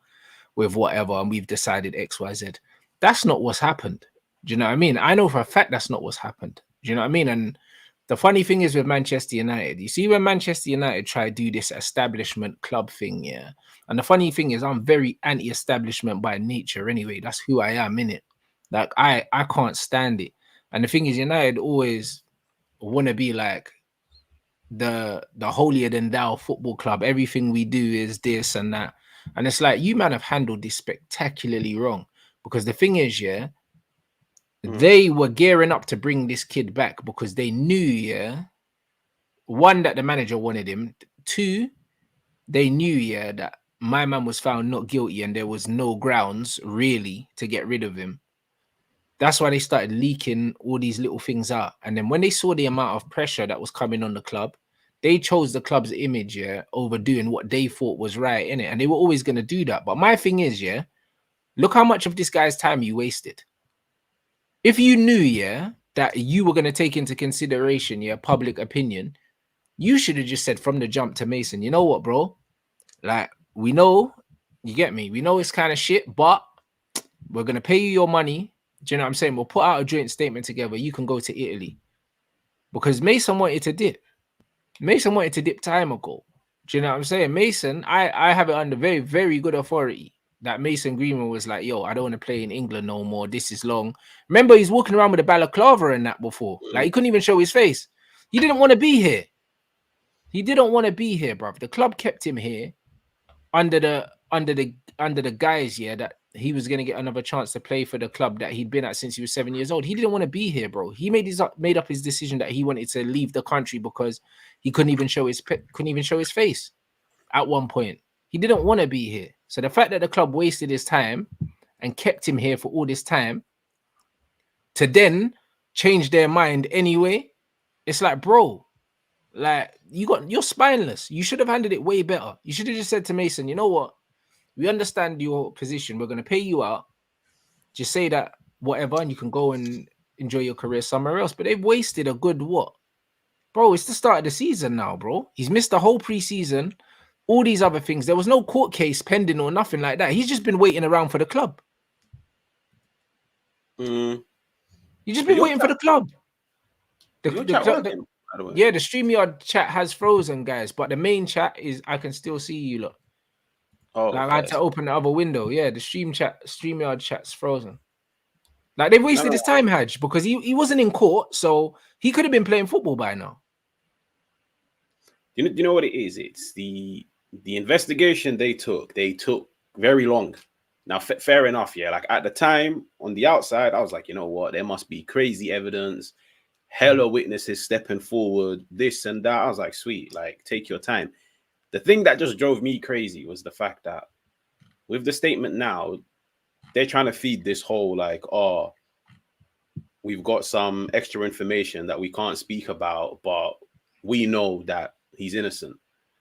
with whatever, and we've decided XYZ. That's not what's happened. Do you know what I mean? I know for a fact that's not what's happened. Do you know what I mean? And the funny thing is with Manchester United, you see when Manchester United try to do this establishment club thing, yeah. And the funny thing is I'm very anti-establishment by nature anyway. That's who I am, innit? Like, I can't stand it. And the thing is, United always want to be like the holier than thou football club. Everything we do is this and that. And it's like, you man have handled this spectacularly wrong. Because the thing is, yeah, they were gearing up to bring this kid back because they knew, yeah, one, that the manager wanted him. Two, they knew, yeah, that my man was found not guilty and there was no grounds really to get rid of him. That's why they started leaking all these little things out. And then when they saw the amount of pressure that was coming on the club, they chose the club's image, yeah, over doing what they thought was right in it, and they were always going to do that. But my thing is, yeah, look how much of this guy's time you wasted. If you knew, yeah, that you were going to take into consideration, yeah, public opinion, you should have just said from the jump to Mason, you know what, bro? Like, we know, you get me, we know it's kind of shit, but we're going to pay you your money. Do you know what I'm saying? We'll put out a joint statement together. You can go to Italy. Because Mason wanted to dip. Mason wanted to dip time ago. Do you know what I'm saying? Mason, I have it under very, very good authority that Mason Greenwood was like, yo, I don't want to play in England no more. This is long. Remember, he's walking around with a balaclava and that before. Like, he couldn't even show his face. He didn't want to be here. He didn't want to be here, bruv. The club kept him here under the guise, yeah, that he was gonna get another chance to play for the club that he'd been at since he was 7 years old. He didn't want to be here, bro. He made up his decision that he wanted to leave the country because he couldn't even show his face at one point. He didn't want to be here. So the fact that the club wasted his time and kept him here for all this time to then change their mind anyway, it's like, bro, like you're spineless. You should have handled it way better. You should have just said to Mason, you know what? We understand your position. We're going to pay you out. Just say that whatever, and you can go and enjoy your career somewhere else. But they've wasted a good what? Bro, it's the start of the season now, bro. He's missed the whole preseason. All these other things. There was no court case pending or nothing like that. He's just been waiting around for the club. You've just been waiting for the club. The StreamYard chat has frozen, guys, but the main chat is I can still see you lot. Oh, like, I had to open the other window. Yeah, the StreamYard chat's frozen. Like, they've wasted his time, HAJJ, because he wasn't in court, so he could have been playing football by now. You know what it is? It's the investigation they took very long. Now, fair enough, yeah. Like, at the time, on the outside, I was like, you know what? There must be crazy evidence, hella witnesses stepping forward, this and that. I was like, sweet, like, take your time. The thing that just drove me crazy was the fact that with the statement now, they're trying to feed this whole like, oh, we've got some extra information that we can't speak about, but we know that he's innocent.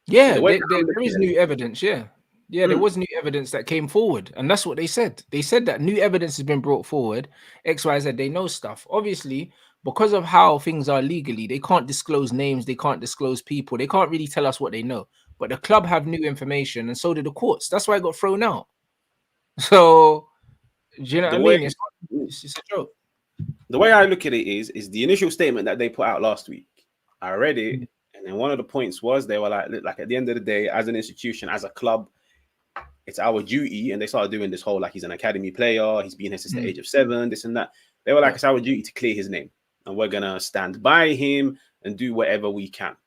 Yeah, so there is new evidence. Yeah, there was new evidence that came forward, and that's what they said. They said that new evidence has been brought forward. XYZ, they know stuff. Obviously, because of how things are legally, they can't disclose names, they can't disclose people, they can't really tell us what they know. But the club have new information, and so do the courts. That's why it got thrown out. So, do you know what I mean? It's a joke. The way I look at it is the initial statement that they put out last week. I read it, and then one of the points was they were like at the end of the day, as an institution, as a club, it's our duty. And they started doing this whole like he's an academy player, he's been here since the age of 7, this and that. They were like, it's our duty to clear his name, and we're gonna stand by him and do whatever we can.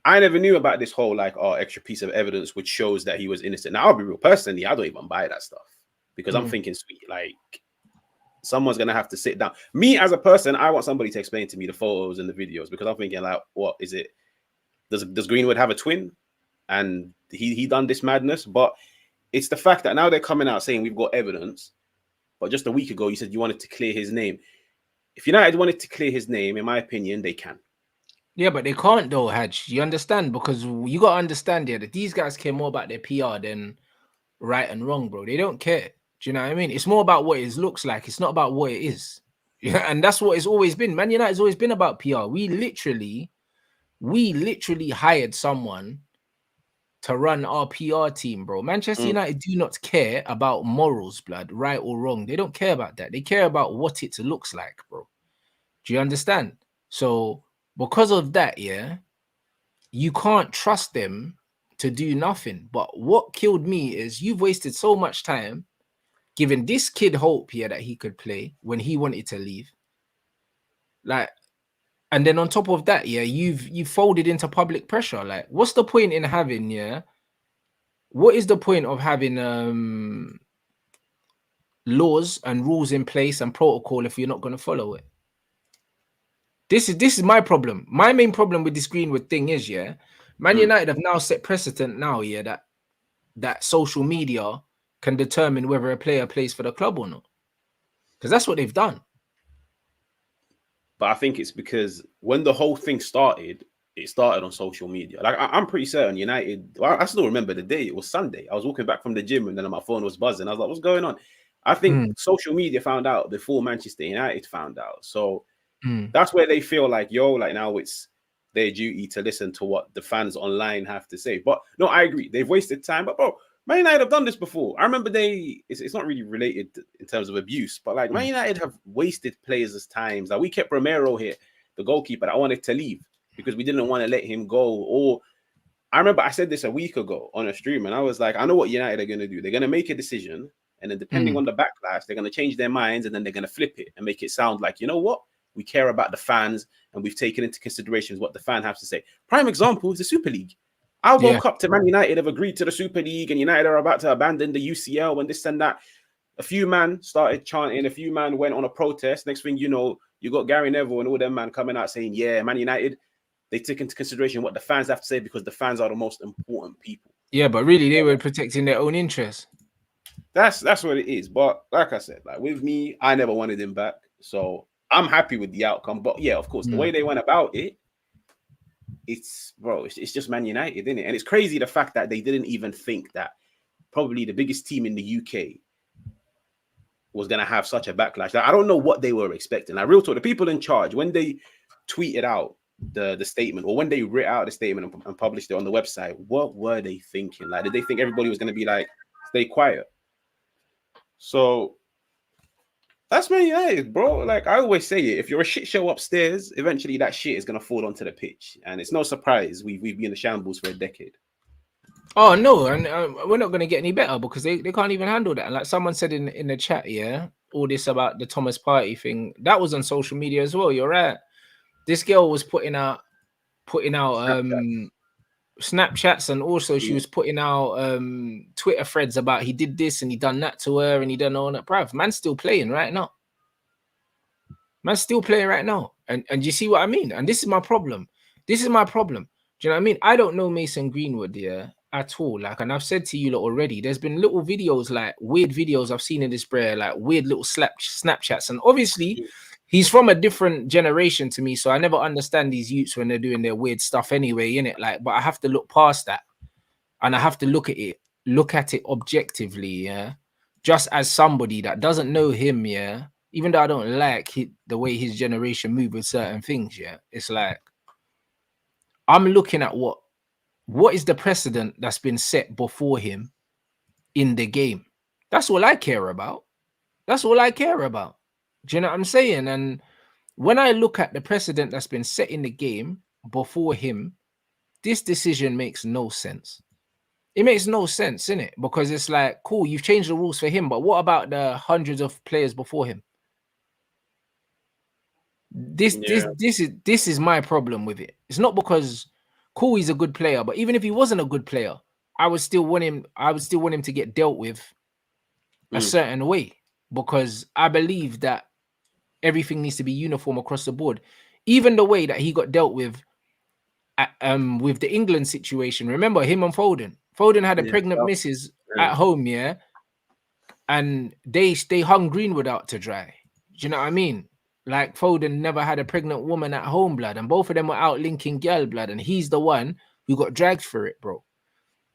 I never knew about this whole like extra piece of evidence which shows that he was innocent. Now, I'll be real, personally, I don't even buy that stuff because I'm thinking, sweet, like someone's gonna have to sit down. Me as a person, I want somebody to explain to me the photos and the videos because I'm thinking like, what is it? Does Greenwood have a twin? And he done this madness? But it's the fact that now they're coming out saying we've got evidence. But just a week ago, you said you wanted to clear his name. If United wanted to clear his name, in my opinion, they can. Yeah, but they can't though, HAJJ. You understand? Because you got to understand that these guys care more about their PR than right and wrong, bro. They don't care. Do you know what I mean? It's more about what it looks like. It's not about what it is. Yeah, and that's what it's always been. Man United's always been about PR. We literally hired someone to run our PR team, bro. Manchester United do not care about morals, blood, right or wrong. They don't care about that. They care about what it looks like, bro. Do you understand? So because of that, yeah, you can't trust them to do nothing. But what killed me is you've wasted so much time giving this kid hope here that he could play when he wanted to leave. Like, and then on top of that, yeah, you've folded into public pressure. Like, what's the point in having, yeah? What is the point of having laws and rules in place and protocol if you're not going to follow it? This is my problem. My main problem with this Greenwood thing is, yeah, Man United have now set precedent now, yeah, that social media can determine whether a player plays for the club or not. Because that's what they've done. But I think it's because when the whole thing started, it started on social media. Like I'm pretty certain United. Well, I still remember the day. It was Sunday. I was walking back from the gym and then my phone was buzzing. I was like, "What's going on?" I think social media found out before Manchester United found out. So that's where they feel like, yo, like now it's their duty to listen to what the fans online have to say. But no, I agree. They've wasted time. But bro, Man United have done this before. I remember it's not really related in terms of abuse, but like Man United have wasted players' times. Like we kept Romero here, the goalkeeper that wanted to leave because we didn't want to let him go. Or I remember I said this a week ago on a stream, and I was like, I know what United are going to do. They're going to make a decision, and then depending on the backlash, they're going to change their minds, and then they're going to flip it and make it sound like, you know what? We care about the fans, and we've taken into consideration what the fan has to say. Prime example is the Super League. I woke up to Man United have agreed to the Super League, and United are about to abandon the UCL and this and that. A few man started chanting, a few man went on a protest. Next thing you know, you got Gary Neville and all them man coming out saying, yeah, Man United, they took into consideration what the fans have to say because the fans are the most important people. Yeah, but really they were protecting their own interests. That's what it is. But like I said, like with me, I never wanted him back. So I'm happy with the outcome. But yeah, of course, the way they went about it, it's just Man United, isn't it? And it's crazy the fact that they didn't even think that probably the biggest team in the UK was going to have such a backlash. Like, I don't know what they were expecting. Like, real talk, the people in charge, when they tweeted out the statement, or when they writ out the statement and published it on the website, what were they thinking? Like, did they think everybody was going to be like, stay quiet? So that's Man United, bro. Like I always say it, if you're a shit show upstairs, eventually that shit is going to fall onto the pitch. And it's no surprise we've been in the shambles for a decade. Oh no, and we're not going to get any better because they can't even handle that. And like someone said in the chat, yeah, all this about the Thomas Partey thing, that was on social media as well. You're right. This girl was putting out Snapchats, and also she was putting out Twitter threads about he did this and he done that to her and he done all that. Bruv, man's still playing right now. Man's still playing right now. And you see what I mean? And this is my problem. This is my problem. Do you know what I mean? I don't know Mason Greenwood, yeah, at all. Like, and I've said to you lot already, there's been little videos, like weird videos I've seen in this prayer, like weird little Snapchats. And obviously, he's from a different generation to me, so I never understand these youths when they're doing their weird stuff anyway, innit? Like, but I have to look past that, and I have to look at it objectively, yeah. Just as somebody that doesn't know him, yeah. Even though I don't like the way his generation move with certain things, yeah. It's like I'm looking at what is the precedent that's been set before him in the game. That's all I care about. That's all I care about. Do you know what I'm saying? And when I look at the precedent that's been set in the game before him, this decision makes no sense. It makes no sense, innit? Because it's like, cool, you've changed the rules for him, but what about the hundreds of players before him? This is my problem with it. It's not because cool, he's a good player, but even if he wasn't a good player, I would still want him to get dealt with a certain way, because I believe that everything needs to be uniform across the board. Even the way that he got dealt with with the England situation. Remember him and Foden? Foden had a pregnant missus at home, yeah, and they hung Greenwood out to dry. Do you know what I mean? Like Foden never had a pregnant woman at home, blood, and both of them were out linking girl, blood, and he's the one who got dragged for it, bro.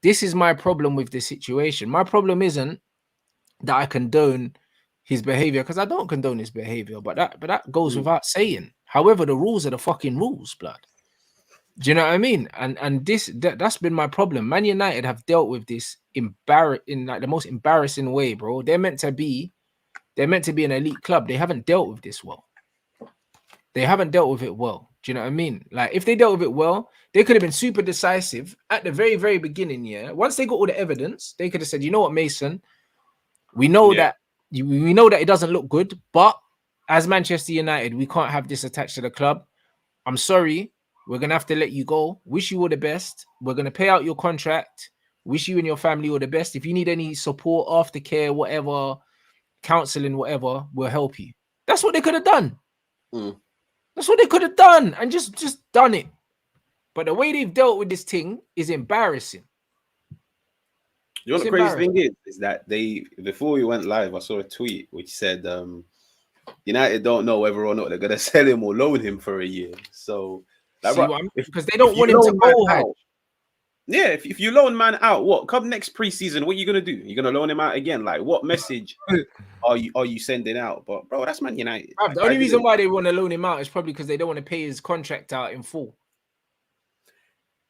This is my problem with this situation. My problem isn't that I condone his behavior, because I don't condone his behavior, but that goes without saying. However, the rules are the fucking rules, blood. Do you know what I mean? And that's been my problem. Man United have dealt with this in like the most embarrassing way, bro. They're meant to be an elite club. They haven't dealt with this well. They haven't dealt with it well. Do you know what I mean? Like, if they dealt with it well, they could have been super decisive at the very, very beginning, yeah. Once they got all the evidence, they could have said, you know what, Mason, we know that it doesn't look good, but as Manchester United, we can't have this attached to the club. I'm sorry. We're going to have to let you go. Wish you all the best. We're going to pay out your contract. Wish you and your family all the best. If you need any support, aftercare, whatever, counseling, whatever, we'll help you. That's what they could have done. That's what they could have done, and just done it. But the way they've dealt with this thing is embarrassing. You know what the crazy thing is that before we went live, I saw a tweet which said United don't know whether or not they're going to sell him or loan him for a year. So Like, See bro, what I'm if because they don't want you him to loan man go, Haj. out, yeah, if you loan man out, what come next preseason? What are you gonna do? You're gonna loan him out again? Like, what message are you sending out? But bro, that's Man United. Bruv, Like, the I only agree reason with why they want to loan him out is probably because they don't want to pay his contract out in full.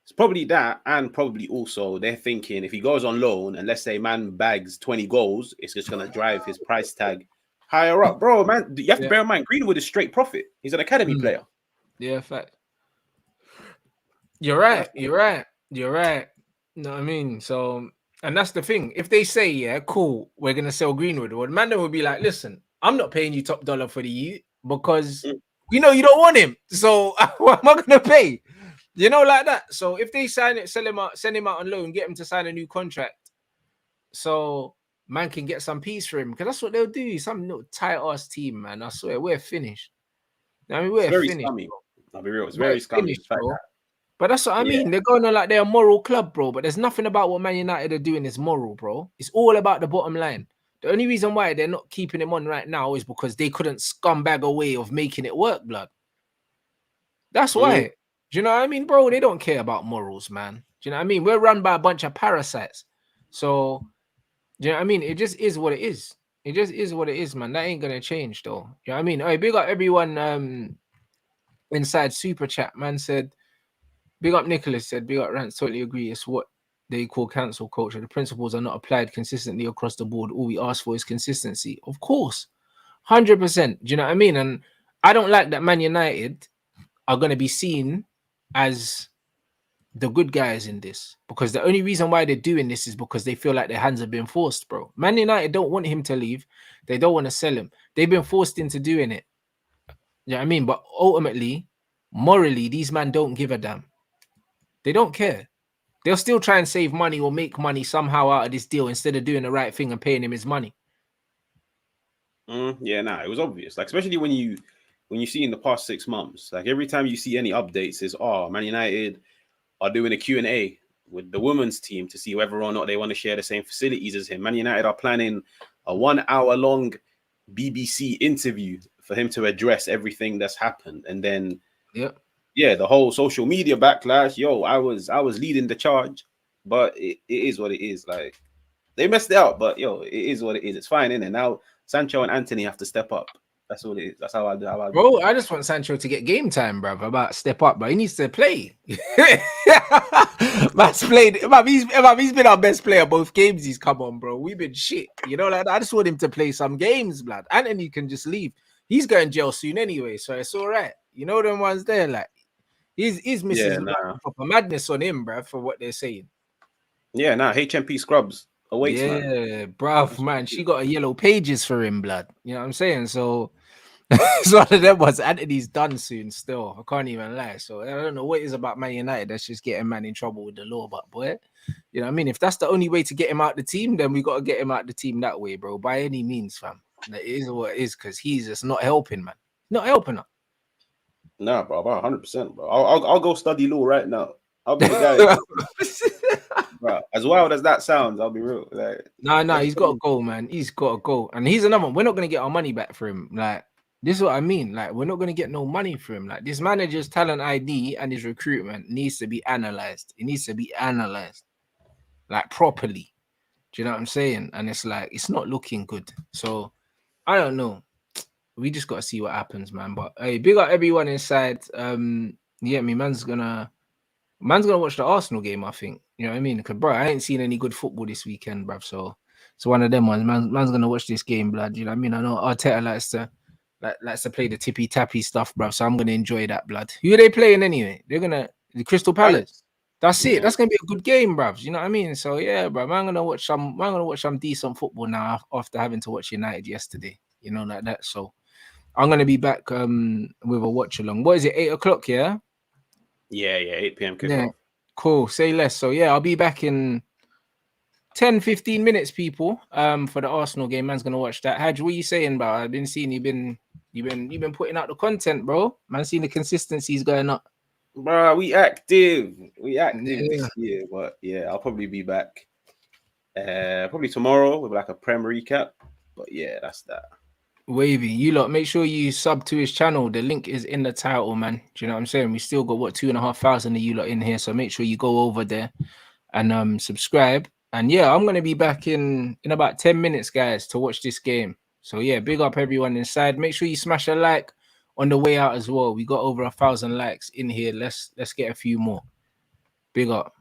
It's probably that, and probably also they're thinking if he goes on loan and let's say man bags 20 goals, it's just gonna drive his price tag higher up, bro. Man, you have to Yeah. bear in mind Greenwood is straight profit. He's an academy player. Yeah, fact. You're right. You're right. You're right. You know what I mean? So, and that's the thing. If they say, yeah, cool, we're gonna sell Greenwood, well, the man then would be like, listen, I'm not paying you top dollar for the youth because we know you don't want him. So what am I gonna pay? You know, like that. So if they sign it, sell him out, send him out on loan, get him to sign a new contract, so man can get some peace for him because that's what they'll do. Some little tight ass team, man. I swear, we're finished. I mean, It's we're very finished. scummy. I'll be real. It's We're very scummy. finished, bro. But that's what I mean. They're going on like they're a moral club, bro. But there's nothing about what Man United are doing is moral, bro. It's all about the bottom line. The only reason why they're not keeping him on right now is because they couldn't scumbag a way of making it work, blood. That's why. Do you know what I mean, bro? They don't care about morals, man. Do you know what I mean? We're run by a bunch of parasites. So, do you know what I mean? It just is what it is. It just is what it is, man. That ain't gonna change, though. You know what I mean? All right, big up everyone inside Super Chat, man said. Big up Nicholas said, big up Rants, totally agree. It's what they call cancel culture. The principles are not applied consistently across the board. All we ask for is consistency. Of course, 100%. Do you know what I mean? And I don't like that Man United are going to be seen as the good guys in this because the only reason why they're doing this is because they feel like their hands have been forced, bro. Man United don't want him to leave. They don't want to sell him. They've been forced into doing it. You know what I mean? But ultimately, morally, these men don't give a damn. They don't care. They'll still try and save money or make money somehow out of this deal instead of doing the right thing and paying him his money. Yeah, it was obvious. Like, especially when you see in the past 6 months, like every time you see any updates, is Man United are doing a Q&A with the women's team to see whether or not they want to share the same facilities as him. Man United are planning a 1 hour long BBC interview for him to address everything that's happened, and then the whole social media backlash. I was leading the charge, but it is what it is. Like, they messed it up, but it is what it is. It's fine, innit? Now Sancho and Anthony have to step up. That's all it is. That's how I do. Bro, I just want Sancho to get game time, bro. About step up, but he needs to play. Man's played. He's been our best player both games. He's come on, bro. We've been shit. You know, like I just want him to play some games, blood. Anthony can just leave. He's going jail soon anyway, so it's all right. You know them ones there, like he's missing proper madness on him, bro, for what they're saying. Yeah, HMP Scrubs awaits, man. Yeah, bruv, man. She got a yellow pages for him, blood. You know what I'm saying? So it's one of them was Anthony's done soon still. I can't even lie. So I don't know what it is about Man United that's just getting man in trouble with the law. But boy, you know what I mean? If that's the only way to get him out the team, then we got to get him out the team that way, bro. By any means, fam. It is what it is because he's just not helping, man. Not helping her. Nah, bro, 100%, bro. I'll go study law right now. I'll be the guy. Bro, as wild as that sounds, I'll be real. Like, nah, he's got to go, man. He's got to go. And he's another one. We're not going to get our money back for him. Like, this is what I mean. Like, we're not going to get no money for him. Like, this manager's talent ID and his recruitment needs to be analyzed. It needs to be analyzed, like, properly. Do you know what I'm saying? And it's like, it's not looking good. So, I don't know. We just got to see what happens, man. But, hey, big up everyone inside. Yeah, man's gonna watch the Arsenal game, I think. You know what I mean? Because, bro, I ain't seen any good football this weekend, bruv. So, it's one of them ones. Man's gonna watch this game, blood. You know what I mean? I know Arteta likes to play the tippy tappy stuff, bruv. So I'm gonna enjoy that, blood. Who are they playing anyway? They're gonna the Crystal Palace. That's it. That's gonna be a good game, bruv. You know what I mean? So yeah, bruv. I'm gonna watch some decent football now after having to watch United yesterday. You know, like that. So I'm gonna be back with a watch along. What is it? 8 o'clock? Yeah. Yeah, 8 p.m. kickoff. Cool. Say less. So yeah, I'll be back in 10-15 minutes, people. For the Arsenal game. Man's gonna watch that. HAJJ, what are you saying, bro? I've been seeing you've been putting out the content, bro. Man, seeing the consistencies going up. Bro, we active this year, but yeah, I'll probably be back probably tomorrow with like a Prem recap. But yeah, that's that. Wavy, you lot, make sure you sub to his channel. The link is in the title, man. Do you know what I'm saying? We still got what 2,500 of you lot in here, so make sure you go over there and subscribe. And yeah, I'm gonna be back in about 10 minutes, guys, to watch this game. So yeah, big up everyone inside. Make sure you smash a like on the way out as well. We got over 1,000 likes in here. Let's get a few more. Big up.